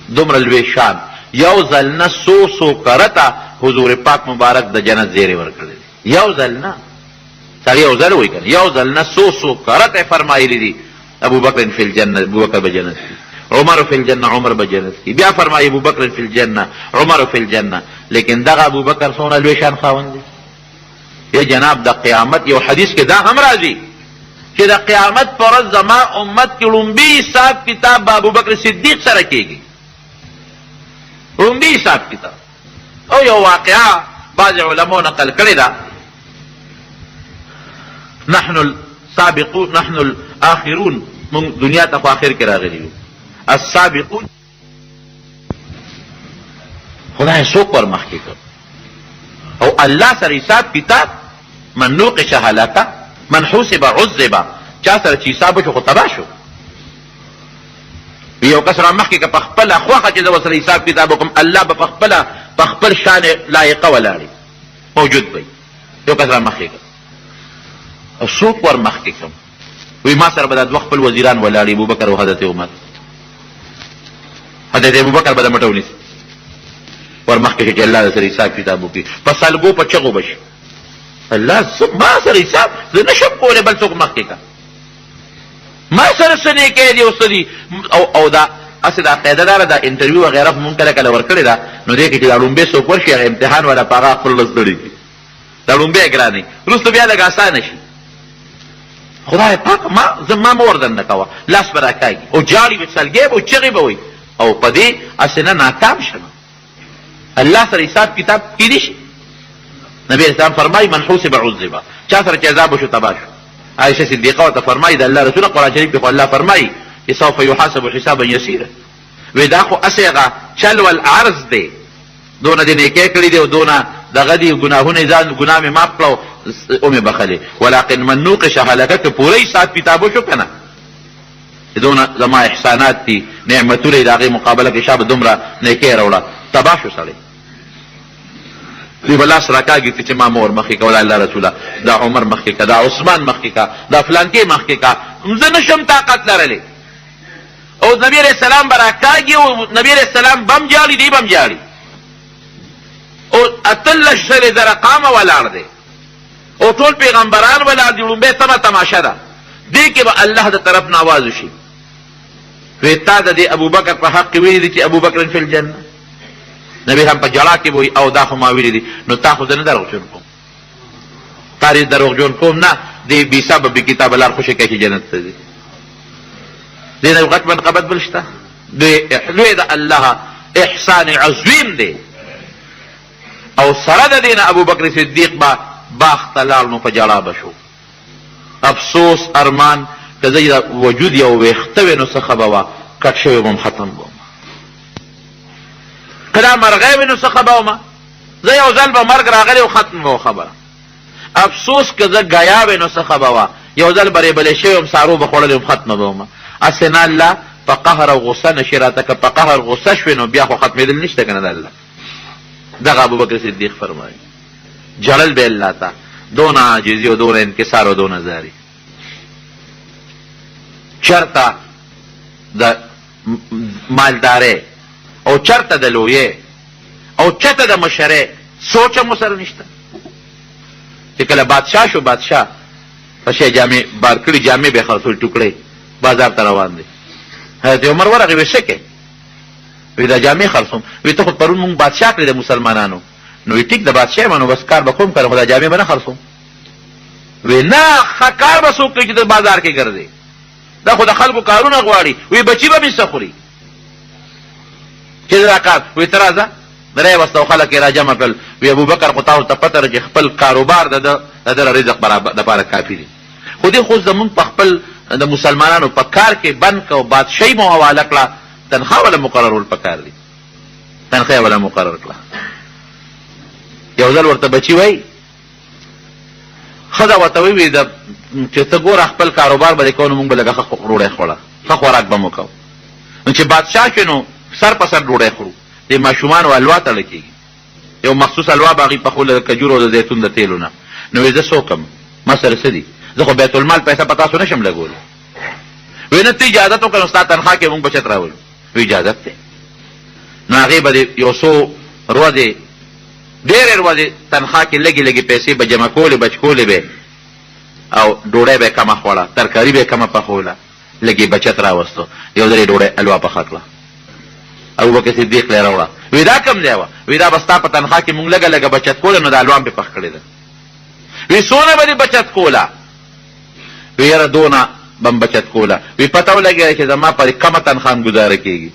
A: دومره لوی شان. یو ځل نه څو کرته حضور پاک مبارک د جنت زیری ورکړی دی. یو ځل نه، سړی یو ځل وایي که نه، یو ځل نه څو کرته فرمایلی دي ابوبکر فی الجنه، ابوبکر به جنت کی، عمر فی الجنه، عمر به جنت کی. بیا فرمایي ابوبکر فی الجنه، عمر فی الجنه. لیکن دغه ابوبکر څومره لوی شان خاوند دی. یا جناب د قیامت یو حدیث کې دا هم راځي چې د قیامت پر ورځ زما امت کې لومبي حساب کتاب به ابوبکر صدیق سره کېږي، لومبي حساب کتاب. او یو واقعه بعض علماء نقل کړې ده، نحن السابقون نحن الاخرون، من دنیا ته خو آخر کې راغلي یو، السابقون خدای څوک ور مخکې کړ او الله سره حساب کتاب. من نوقش هلکه، من حوسب عذبه، چا سره چې حساب وشو خو تباه شو. یو کس را مخکې که په خپله خوښه چې زه ورسره حساب کتاب وکړم، الله به په خپل شان لایقه ولاړې موجود به یو کس را مخکې کړ. او څوک ور مخکې کړم؟ وی ما سره به دا دوه خپل وزیران ولاړې، ابوبکر او حضرت عمر. حضرت ابوبکر به د مټه ونیسي ور مخکې چې الله سره حساب کتاب وکړي، په سلګو په چغو بشي. الله ما سره حساب زه نشم کولی بل څوک مخکې کا، ما سره څه نیکۍ دي او څه دي. او دا هسې دا قاعده داره، دا انټرویو وغیره مونږ کله کله ورکړې ده، نو دې کې چې دا لومبۍ څوک ورشي هغه امتحان والا په هغه خپل لزدړي کړي، دا لومبۍ ګرانې وروسته بیا لږ اسانه شي. خدای پاک ما مه وردننه کوه، لاس به راکاږي او جاړي به سلګۍ به او چغې به وایي، او په دې هسې نه ناکام شمه. الله سره حساب کتاب کیدی شي. نبی اسلام فرمایي من حوسب عذبه، چا سره چې عذاب وشو تباه شو. عائشه صدیقه ورته فرمایي د الله رسول قرآن شریف کې خو الله فرمایي چې سوف یحاسب حسابا یسیرا، وی دا خو هسې هغه چل والعرض دی، دونه دې نیکۍ کړي دي او دونه دغه دي ګناهونه ځان ګناه مې معاف کړه او مې بخلې. ولکن من نوقش هلکه که پوره حساب کتاب وشو که نه، دونه زما احسانات دي نعمتونه یې د هغې مقابله کې شابه دومره نیکۍ راوړه، تباه شو سړی. دوی به لاس راکاږي چې ما مور مخکې که، ولا الله رسوله دا عمر مخکې که، دا عثمان مخکې که، دا فلانکې مخکې که، زه نشم طاقت لرلی. او نبی علیه السلام به راکاږي او نبی علیه السلام بم جاړي، دی بم جاړي. او 18 زره قامه ولاړ دی او ټول پیغمبران ولاړ دي، لومبۍ تمه تماشه ده. دې کې به الله د طرف نه آواز وشي، وی تا د دې ابوبکر په حق کې ویلي دي چې ابوبکر فی الجنه. نبی هم په جړا کې وایي او دا خو ما ویلي دي. نو تا خو زه نه دروغجن کوم، تا دې دروغجن کوم نه، دې بې حسابه بې کتابه لار خوشې کوي چې جنت ته ځي. دې نه غټ منقبت بل شته؟ لوی د الله احسان عظیم دی. او سره د دې نه ابوبکر صدیق به باغ ته لاړ، نو په جړا به شو افسوس ارمان که زه وجود یو ویښته وی نو څه ښه به وه کټ شوی بم ختم بم که دا مرغی وی نو څه ښه به ومه زه یو ځل به مرګ راغلی و ختم به و خبره افسوس که زه ګیا وی نو څه ښه به وه یو ځل برېبلی شوی وم سارو به خوړلی وم ختمه به ومه هسې نه الله په قهر او غصه نشي راته که په قهر غصه شوې نو بیا خو ختمېدل نشته که نه د الله دغه ابوبکر صدیق فرمایي جړل به الله ته دونه عاجزي او دونه انکسار او دونه زاري چرته د مالدارۍ او چرته د لویې او چرته د مشرۍ سوچ هم ورسره نشته چې کله بادشاه شو بادشاه په شی جامې بار کړي جامې به یې خرڅول ټوکړې بازار ته روان دی حضرت عمر ورغی وی څه کې وی دا جامې خرڅوم وی ته خو پرون مونږ بادشاه کړی د مسلمانانو نو وی ټیک د بادشاه یم نو بس کار به کوم کړم خو دا جامې به نه خرڅوم وی نه ښه کار به څوک کوي چې د بازار کې ګرځي دا خو د خلکو کارونه غواړي وی بچي به مې څه خوري چې دا کار وی ته راځه درې وسته او خلک یې راجمع کړل وی ابوبکر خو تاسو ته پته ده چې خپل کاروبار د ده رزق دپاره کافي دی خو دې خو زمونږ په خپل د مسلمانانو په کار کې بند که او بادشاهي مو حواله کړه تنخواه وله مقررول پکار دي تنخواه وله مقرر کړه یو ځل ورته بچي وایي ښځه ورته ووي چې ته ګوره خپل کاروبار به دې کوو نو مونږ به لږه ښه ډوډۍ خوړه ښه خوراک به مو کوو نو چې بادشاه شو نو سر په سر ډوډۍ خورو د ماشومانو الوا تړه کېږي یو مخصوص الوا به هغوی پخول د کجورو او د زیتون د تیلو نه نو وایي زه څه وکړم ما سره څه دي زه خو بیت المال پیسه په تاسو نشم لګولی وی نه ته اجازت وکړه نو ستا تنخواه کې مونږ بچت راولو وی اجازت دی نو هغې به د یو څو ورځې ډېرې ورځې تنخواه کې لږې لږې پیسې به جمع کولې بچکولې به او ډوډۍ به یې کمه خوړه ترکاري به یې کمه پخوله لږې بچت راوستو یو ځل یې ډوډۍ الوا پخه کړه ابوبکر صدیق یې راوړه وی دا کم ځای وه وی دا به ستا په تنخواه کې مونږ لږه لږه بچت کوله نو د الوا هم پې پخ کړې ده وی څونه به دې بچت کوله وی یاره دونه بم بچت کوله وی پته ولګېده چې زما پرې کمه تنخواه هم ګزاره کېږي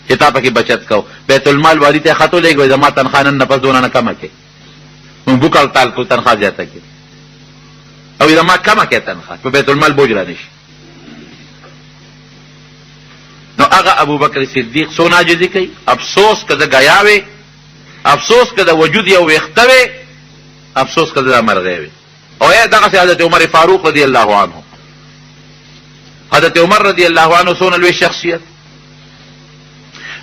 A: چې تا پکې بچت کو بیت المال والي ته یې خط ولېږي وایي زما تنخواه نن نه پس دونه نه کمه کړې مونږ بوکل تال کړو تنخواه زیاته کړې او زما کمه کړې تنخواه په بیت المال بوج را نه شي نو هغه ابوبکر صدیق څونه عاجزي کوي افسوس که د ګیا وې افسوس که د وجود یو ویښته وې افسوس که د مرغی وې او دغسې حضرت عمر فاروق رضی الله عنه حضرت عمر رضی الله عنه څونه لوی شخصیت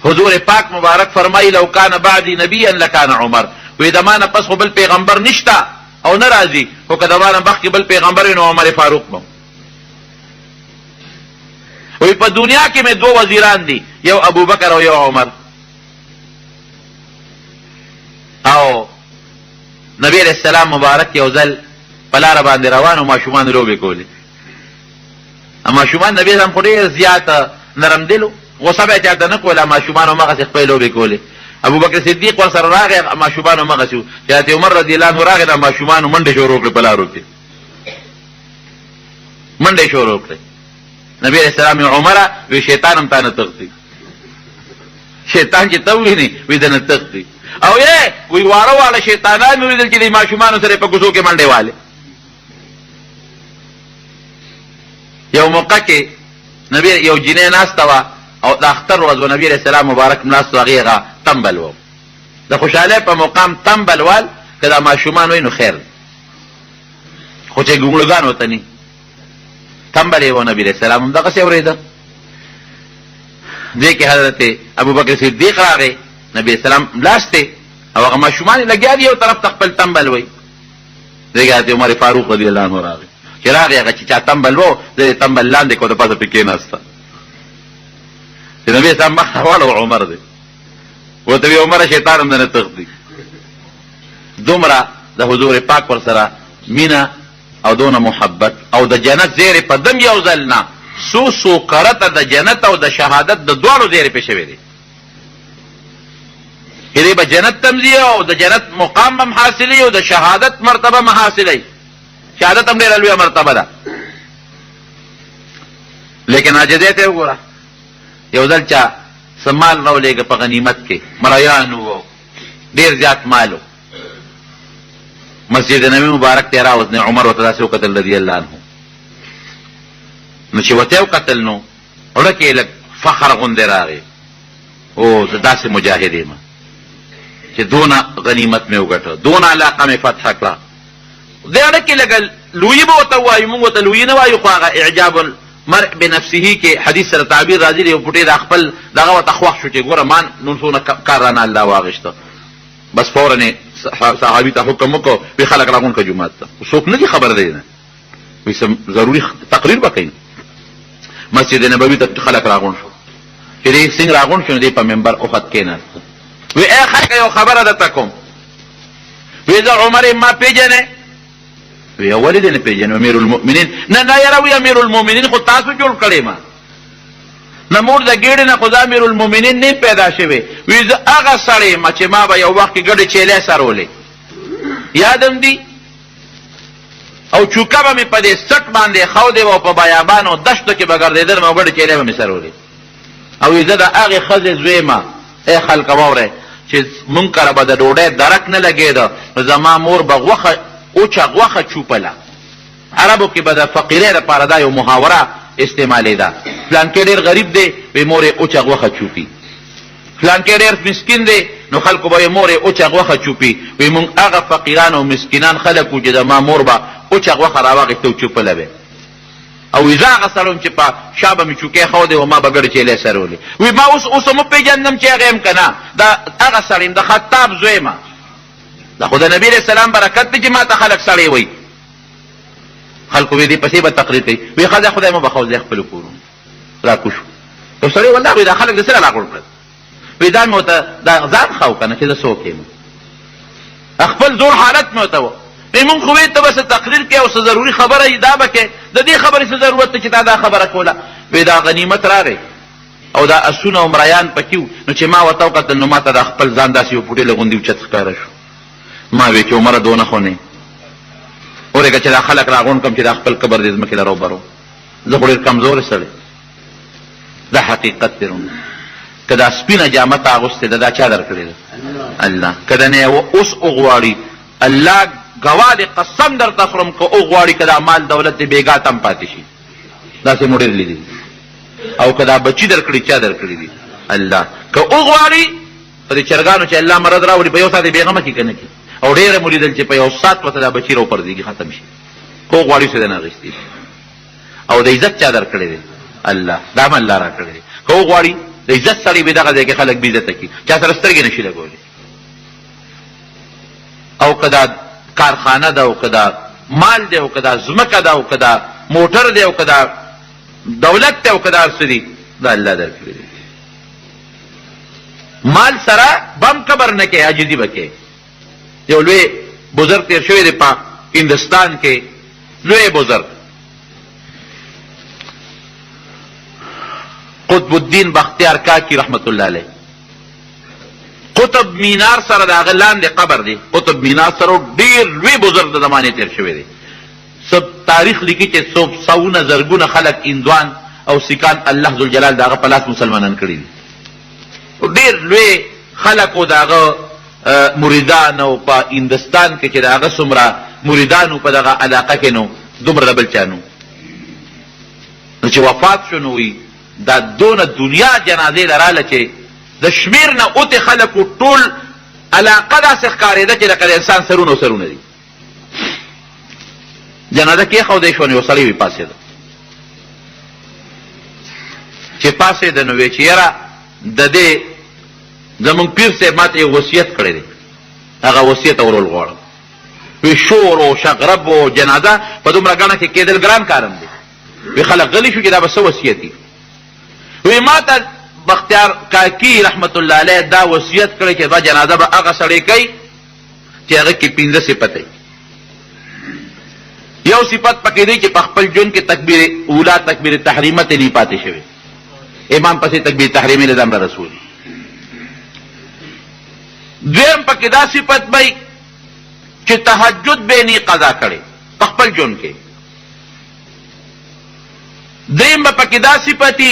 A: حضور پاک مبارک فرمایي لو کان بعدی نبیا لکان عمر وی د ما نه پس خو بل پیغمبر نشته او نه راځي خو که د ما نه مخکې بل پیغمبر وي نو عمر فاروق به وی په دنیا کې مې دو وزیران دي یو ابوبکر او یو عمر او نبی علیہ السلام مبارک یو ځل په لاره باندې روان او ماشومان لوبې کولې ماشومان نبی اسلام خو ډېر زیات نرم دل غصه به یې چاته نه کوله ماشومان همغسې خپلې لوبې کولې ابوبکر صدیق ورسره راغی ماشومان همغسې وو چې حضرت عمر رضی الله عنه راغی د ماشومانو منډې شروع کړې په لارو کې منډې شروع کړې نبی علیہ السلام عمره وی شیطان هم تا نه تښتي شیطان چې ته ووینې وی د نه تښتي او یې وی واړه واړه شیطانان مې ولیدل چې د ماشومانو سره په کوڅو کې منډې والې یو موقع کې نبی یو جنۍ ناسته وه او د اختر ورځ و نبی علیہ السلام مبارک ناست و هغې هغه تمبل و د خوشحالۍ په مقام تمبل وال که دا ماشومان وی نو خیر خو چې ګونګړګان ورته ني تمبل یې و نبی علیہ السلام هم دغسې اورېده دې کې حضرت ابوبکر صدیق راغی نبی علیہ السلام لاستې او هغه ماشومان یې لګیا دي یو طرف ته خپل تمبل وی دې کې حضرت عمر فاروق رضی الله عنه راغی چې راغی هغه چې چا تمبل و د تمبل لاندې کو د پاسه پې کېناسته چې نبی اسلام مخ واړو عمر دی ورته وی عمره شیطان هم نه تښتي دومره د حضور پاک ورسره مینه او دونه محبت او د جنت زیرې په دم یو ځل نه څو کرته د جنت او د شهادت د دواړو زیرې پې شوې دي هدې به جنت تم ځي او د جنت مقام به م حاصلوي او د شهادت مرتبه م حاصلوي شهادت هم ډېره لویه مرتبه ده لیکن عاجزۍ ته یې وګوره یو ځل چا څه مال راولېږه په غنیمت کې مریان وو ډېر زیات مال و مسجد نبی مبارک ته یې راوست عمر ورته داسې وکتل رضي الله عنه نو چې ورته وکتل نو وړه کې لږ فخر غوندې راغی، او زه داسې مجاهد یم چې دونه غنیمت مې وګټه، دونه علاقه مې فتح کړه. دې اړه کې لږ لویي به ورته ووایو، موږ ورته لویي نه وایو، خو هغه اعجاب المرء بنفسه کې حدیث سره تعبیر راځي، یو پټې د خپل دغه ورته خوښ شو چې ګوره ما نن څونه کار رانه الله واغېسته. بس فورا یې صحابي ته حکم وکړو، وی خلک راغونډ کړه جومات ته، څوک نه دي خبر دی نه، وی ضروري تقریر به کوي. مسجد نبوي ته خلک راغونډ شو، چې دې څنګه راغونډ شو، دې په منبر اوخت کېناست، وی ای خلک یو خبره درته کوم، وی زه عمر ما پیژنې؟ وی ولې دې نه پیژنې؟ امیر المؤمنین. نه نه یاره وی امیر المؤمنین خو تاسو جوړ کړی ما، نه مور د ګېډې نه خو زه امیر المؤمنین نه پیدا شوی. وی زه هغه سړی یم چې ما به یو وخت کې ګډې چیلې سرولې، یادم دي، او چوکه به مې په دې سټ باندې ښودې وه، په بیابانو دشتو کې به ګرځېدلم او ګډې چیلې به مې سرولې. او وی زه د هغې ښځې زوی یم. ای خلکه واورئ چې مونږ کره به د ډوډۍ درک نه لګېده، نو زما مور به غوښه اوچه غوښه چوپله. عربو کې به د فقیرۍ دپاره دا یو محاوره استعمالېده، فلانکې ډېر غریب دی، وی مور یې اوچه غوښه چوپي. فلانکې ډېر مسکین دی، نو خلکو به یې مور یې اوچه غوښه چوپي. وی مونږ هغه فقیران او مسکینان خلک وو چې زما مور به اوچه غوښه راواغېسته او چوپله به. او وی زه هغه سړی وم چې په شا به مې چوکۍ ښودې و، ما به ګډې چیلې سرولې. وی ما اوس هم وپېژندم چې هغه یم که نه، دا هغه سړی یم، د خطاب زوی یم. دا خو د نبي علیه السلام برکت دی چې ما ته خلک سړی وایي. خلکو وی دې پسې به تقریر کوي، وی ښه خدای مو بخښو، زه خپلو کورو راکوز شو. یو سړی والله وی دا خلک د څه راغونډ کړل، وی دا مې ورته دا ځان ښه که نه چې زه څوک یم، خپل زوړ حالت مې ورته و. وی مونږ خو وی ته به څه تقریر کوې او څه ضروري خبره یي دا به کوې، د دې خبرې څه ضرورت دی چې تا دا خبره کوله. وی دا غنیمت راغی او دا اسونه او مریان پکې وو، نو چې ما ورته وکتل نو ما ته دا خپل ځان داسې یو پوټېله غوندې اوچت ښکاره شو. ما وی چې عمره دونه خو نه اورېږه چې دا خلک راغونډ کړم چې دا خپل قبر دې ځمکې له روبرو، زه خو ډېر کمزوری سړی. دا حقیقت دی رونه. که دا سپینه جامه ته اغوستې ده، دا چا درکړې ده؟ الله. که د نه اوس وغواړي، الله ګواه دی، قسم درته خورم، که وغواړي که دا مال دولت دې بېګا ته هم پاتې شي. داسې مو ډېر لیدلي، او که دا بچي درکړي، چا درکړي دي؟ الله. که وغواړي په دې چرګانو چې الله مرض راوړي، په یو ساعت یې بېغمه کړي که نه کړي، او ډېره مو لیدل چې په یو ساعت ورته دا بچي راوپرځېږي، ختم شي. که وغواړي اوس یې نه اخېستي، او د عزت چا درکړی دی؟ الله. دا هم الله راکړی دی. که وغواړي د عزت سړی به دغه ځای کې خلک بې عزته کړي، چا سره سترګې نشي لګولی. او که دا کارخانه ده، او که دا مال دی، او که دا ځمکه ده، او که دا موټر دی، او که دا دولت دی، او که دا هر څه دي، دا الله درکړی دی. مال سره بم قبر نه کې عاجزي به کې. یو لوی بزرګ تیر شوی دی په هندوستان کې، لوی بزرګ قطب الدین بختیار کاکی رحمت الله علیه، قطب مینار سره د هغه لاندې قبر دی، قطب مینار سره ډېر لوی بزرګ د زمانې تیر شوی دی. سب تاریخ لیکي چې سوونه زرګونه خلک هندوان او سیکان الله ذوالجلال د هغه په لاس مسلمانان کړي دي. ډېر لوی خلک و د هغه مریدان، او په هندوستان کې چې د هغه څومره مریدان و په دغه علاقه کې، نو دومره د بل چا نو. نو چې وفات شو، نو وي دا دونه دنیا جنازې لراله چې د شمیر نه اوتې خلکو ټول علاقه داسې ښکارېده چې لکه د انسان سرونه سرونه دي. جنازه کېښودی شوه، نو یو سړی وي پاڅېده، چې پاڅېده نو وی چې یاره د دې زمونږ پیر صاحب ما ته یو وصیت کړی دی، هغه وصیت اورول غواړم. وی شور او شغرب او جنازه په دومره ګڼه کې کېدل ګران کارم دی. وی خلک غلی شو چې دا به څه وصیت دي. وی ما ته بختیار کاکی رحمت الله علیه دا وصیت کړی چې دا جنازه به هغه سړی کوي چې هغه کې 15 صفت دی. یو صفت پکې دی چې په خپل ژوند کې تکبیر اولا تکبیر تحریمه ته نه پاتې شوی، امام پسې تکبیر تحریمه له امر رسول. دویم پکې دا صفت دی چې تهجد به نه قضا کړي په خپل ژوند کې. دریم پکې دا صفت دی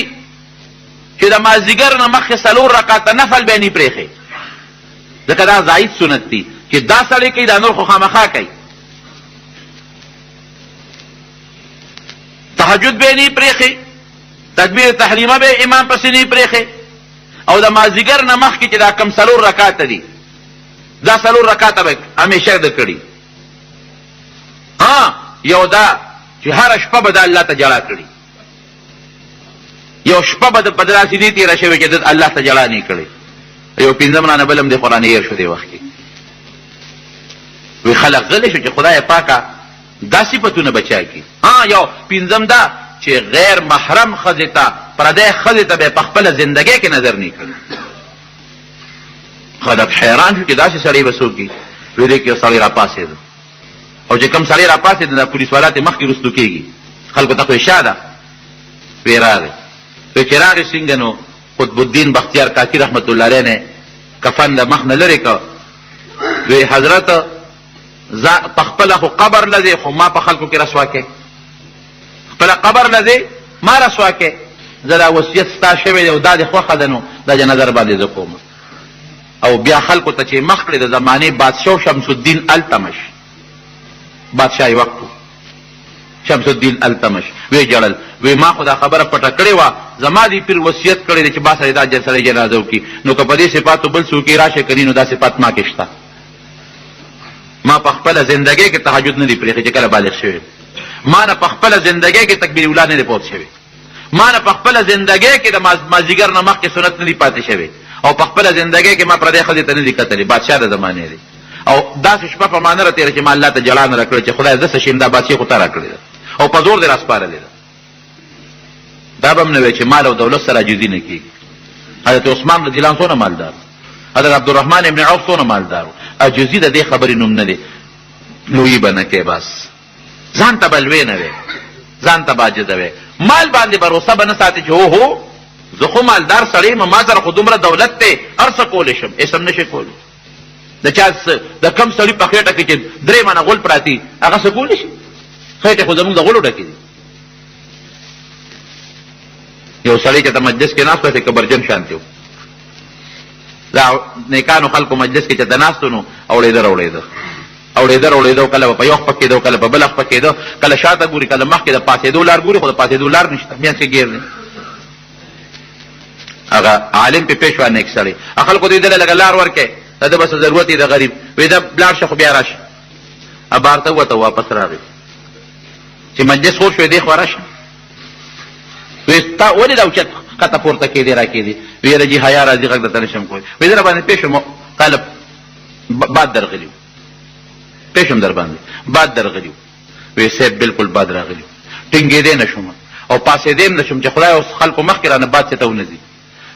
A: چې د مازدیګر نه مخکې 4 رکعاته نفل به نه پرېښي، ځکه دا ضعیف سنت دی چې دا سړی کوي، دا نور خو خامخا کوي. تهجد به نه پرېښې، تکبیر تحریمه به امام پسې نه پرېښې، او د مازدیګر نه مخکې چې دا کم 4 رکعاته دي دا 4 رکعاته به همیشه د کړي. یو دا چې هره شپه به د الله ته جړه کړي، یو شپه به د بدراسي دي تېره شوې چې د الله ته جړه نه کړي. یو 5 نه بل هم د قرآن هېر شو دی وخت کې. وی خلق غلی شو چې خدای پاکه دا صفتونه بچا کړي. یو 5 دا چې غیر محرم ښځې ته پردی ښځې ته به په خپله زندګۍ کې نظر نه کړي. خلق حیران شو چې داسې سړی به څوک وي. وی دی کې یو سړی راپاڅېده، او چې کوم سړی راپاڅېده د پولیس والا ته مخکې رستو کېږي، خلکو ته خو یې شا ده. وی راغی، وی چې راغی څنګه نو قطب الدین بختیار کاکي رحمت الله علیه نه کفن د مخ نه لرې که. وی حضرت په خپله خو قبر لځې، خو ما په خلکو کې رسوا کې، خپله قبر لځې ما رسوا کې. زه دا وصیت ستا شوی دی او دا دې خوښه ده نو دا د نظر باندې زه کوم. او بیا خلکو ته چې مخ کړې د زمانې بادشاه شمس الدین التمش، بادشاهي وخت شمس الدین التمش، وی جړل، وی ما خو دا خبره پټه کړې وه، زما دې پیر وصیت کړی دی چې با سړی دا سړی جنازه وکړي، نو که په دې صفاتو بل څوک یې راشه کوي نو دا صفات ما کې شته. ما په خپله زندګۍ کې تهجد نه دی پرېښی چې کله بالغ شوی، ما نه په خپله زندګۍ کې تکبیر اولا نه دی پوت شوی، ما نه په خپله زندګۍ کې د مازدیګر نه مخکې سنت نه دی پاتې شوی، او په خپله زندګۍ کې ما پردی ښځې ته نه دی کتلی. بادشاه د زمانې دی، او داسې شپه په ما نه راتېره چې ما الله ته جړا نه راکړې چې خدای زه څه شیم، دا بادشاهي خو تا راکړې ده او په زور دې راسپارلې ده. دا به هم نه وی چې مال او دولت سره عاجزي نه کېږي. حضرت عثمان رضی الله عنه څونه مالدار، حضرت عبدالرحمن ابن عوف څونه مالدار. عاجزي د دې خبرې نوم نه دی. لویي به نه کوې، بس ځان ته به لوی نه وې، ځان ته به عاجزه وې، مال باندې بروسه به نه ساتې چې هو زه خو مالدار سړی یم، ما سره خو دومره دولت دی هر څه کولی شم. اسم نشي کولی. د چا د کم سړي په خېټه کې چې 3 منه غول پراتي هغه څه کولی شي؟ خېټې خو زموږ د غولو ډکې دي. یو سړی چې ته مجلس کې ناست دی کبرجن شانتي و، دا نیکانو خلکو مجلس کې چې ته ناست نو اوړېده کله به په یو خپه کېده، کله په بله خپه کېده، کله شاته ګوري، کله مخکې د پاسېدو لار ګوري، خو د پاسېدو لار نشته، میانځ کې ګیر دی. هغه عالم پې پېښ وه نیک سړی، خلکو ته یې دله لږه لار ورکړې، د ده بس ضرورت یې د غریب، وی ده لاړ شه خو بیا راشه. بار ته ووته واپس راغی چې مجلس خور شوی دی خو راشه. وی تا ولې دا اوچت ښکته پورته کېدې را کېدې؟ وی یاره جي حیا راځي غږ درته نشم کولی. وی زه را باندې پېښ وم، قاله باد درغلي و، پېښ وم در باندې باد درغلي و. وی صاحب بلکل باد راغلي و، ټینګېدی نه شوم او پاسېدی هم نه شوم چې خدای اوس خلکو مخکې رانه باد چې ته ونه ځي.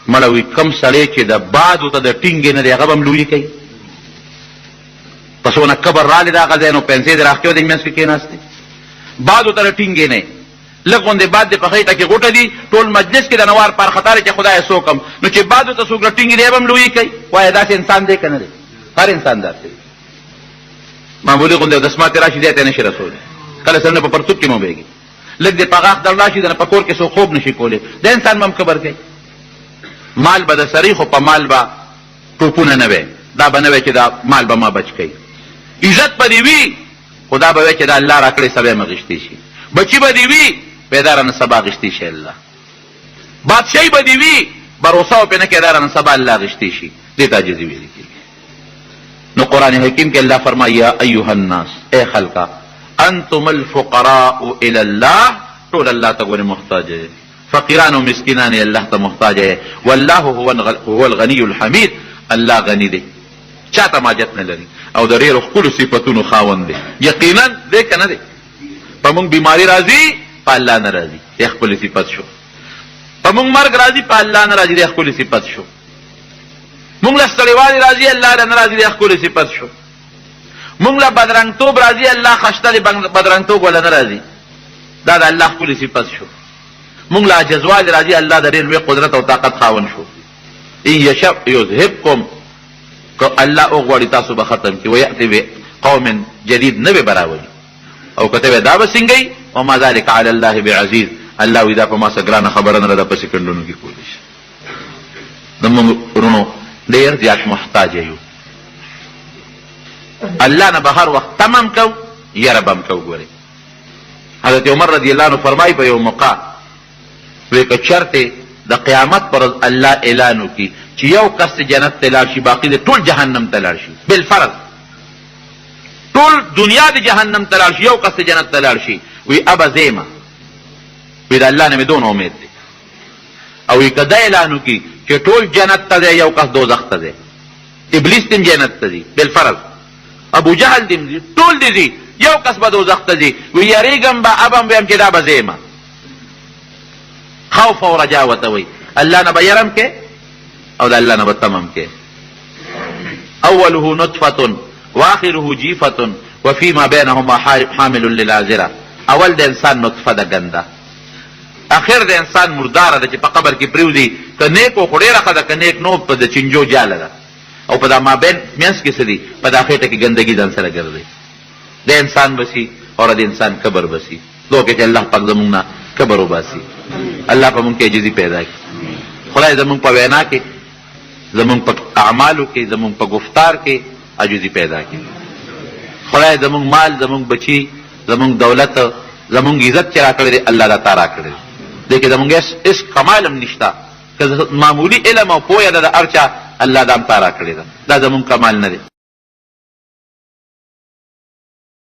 A: مړه وی کم سړی چې د بادو ته د ټینګې نه دی هغه به هم لویي کوي. په څونه کبر رالی د هغه ځای نو پنسې دې راښکې دی منځ کې کېناستې، بادو ته د ټینګې نه لږ غوندې باد دې په خېټه کې غوټه دي، ټول مجلس کې د نوار پارخطار چې خدای څوک هم نو چې بادو ته څوک ټینګې دی به هم لویي کوي. وایه داسې انسان دی که نه دی؟ هر انسان داسې دی. معمولي غوندې دسماتې راشي دی ته یې نشي رسولی، کله سړی په پرتوب کې موبېږي، لږ دې په غاښ در راشي د نه په کور کې څوک خوب نشي کولی، د انسان به هم کبر کوي. مال به د سړی خو په مال به ټوپونه نه وی، دا به نه وی چې دا مال به ما بچ کوي. عزت به دې وي خو دا به وی چې دا الله راکړی سبا یې مغشتې شي، بچي به دې وي پیدا رانه سبا غشتې شي الله، بادشاهي به دې وي بروسه و پې نه کې دا رانه سبا الله غشتې شي. دې ته عاجزي ویل کېږي. نو قرآن حکیم کې الله فرمایي یا ایها الناس، اے خلقه، انتم الفقراء الى الله، ټول الله ته ګورې محتاج دی، فقیران و مسکینان الله ته محتاج ہے. والله هو الغنی الحمید، الله غنی دی، چاته ماجت نه لري او د ډېرو ښکلو صفتونو خاوند دی. یقینا دی که نه دی؟ په موږ بیماري راځي په الله نه راځي، دی ښکلې صفت شو. په موږ مرګ راځي په الله نه راځي، دی ښکلې صفت شو. موږ له ستړیوالي راځي الله له نه راځي، دی ښکلې صفت شو. موږ له بدرنګتوب راځي الله خشته دی بدرنګتوب وله نه راځي، دا د الله ښکلې صفت شو. مونږ لا جزوال راځي الله د ډېر لوی قدرت او طاقت خاوند شو. ان یشأ یذهبکم، که الله وغواړي تاسو به ختم کړي، ویأتي بقوم جدید نه به براولي، او که ته به دا به څنګه وما ذلک علی الله بعزیز، الله وی دا په ما څه ګرانه خبره نه ده په سکندونو کې کولی شي. زموږ ورونو ډېر زیات محتاج یو، الله نه به هر وخت تمم کو یره به هم کو. ګورئ حضرت عمر رضی الله عنه فرمایي په یو موقع وی که چرته د قیامت پر الله اعلان وکړي چې یو کس جنت ته لاړ شي باقي د ټول جهنم ته لاړ شي بالفرض ټول دنیا د جهنم ته لاړ شي یو کس جنت ته لاړ شي وی ابا زیمه وی د الله نه مې دونه امید دی او وی که دا اعلان وکړي چې ټول جنت ته دی یو کس دوزخ ته دی ابلیس دیم جنت ته دی بالفرض ابو جهل دیم دی ټول دی یو کس به دوزخ ته دی وی یریږم به ابم ویم چې دا به زیمه خوف او رجا ورته وی الله نه به یرم کې او د الله نه به تمم کې اوله نطفه واخره جیفه وفيما بينهما حامل للعذره اول د انسان نطفه ده ګنده اخر د انسان مرداره ده چې په قبر کې پریوزي که نیک و خو ډېره ښه ده که نیک نو په د چنجو جاله ده او په دا مابین منځ کې څه دي په دا خېټه کې ګندګي ځان سره ګرځي د انسان بسي او د انسان قبر بسي دو کې چې الله پاک زمونږ نه قبر وباسي الله په مونږ کې عجزي پیدا کړي خدای زمونږ په وینا کې زمونږ په اعمالو کې زمونږ په گفتار کې عجزي پیدا کړي خدای زمونږ مال زمونږ بچي زمونږ دولت زمونږ عزت چې راکړی دی الله دا تا راکړی دی دې کې زمونږ هېڅ کمال هم نشته که معمولي علم او پوهه ده د هر چا الله دا هم تا راکړې ده دا زمونږ کمال نه دی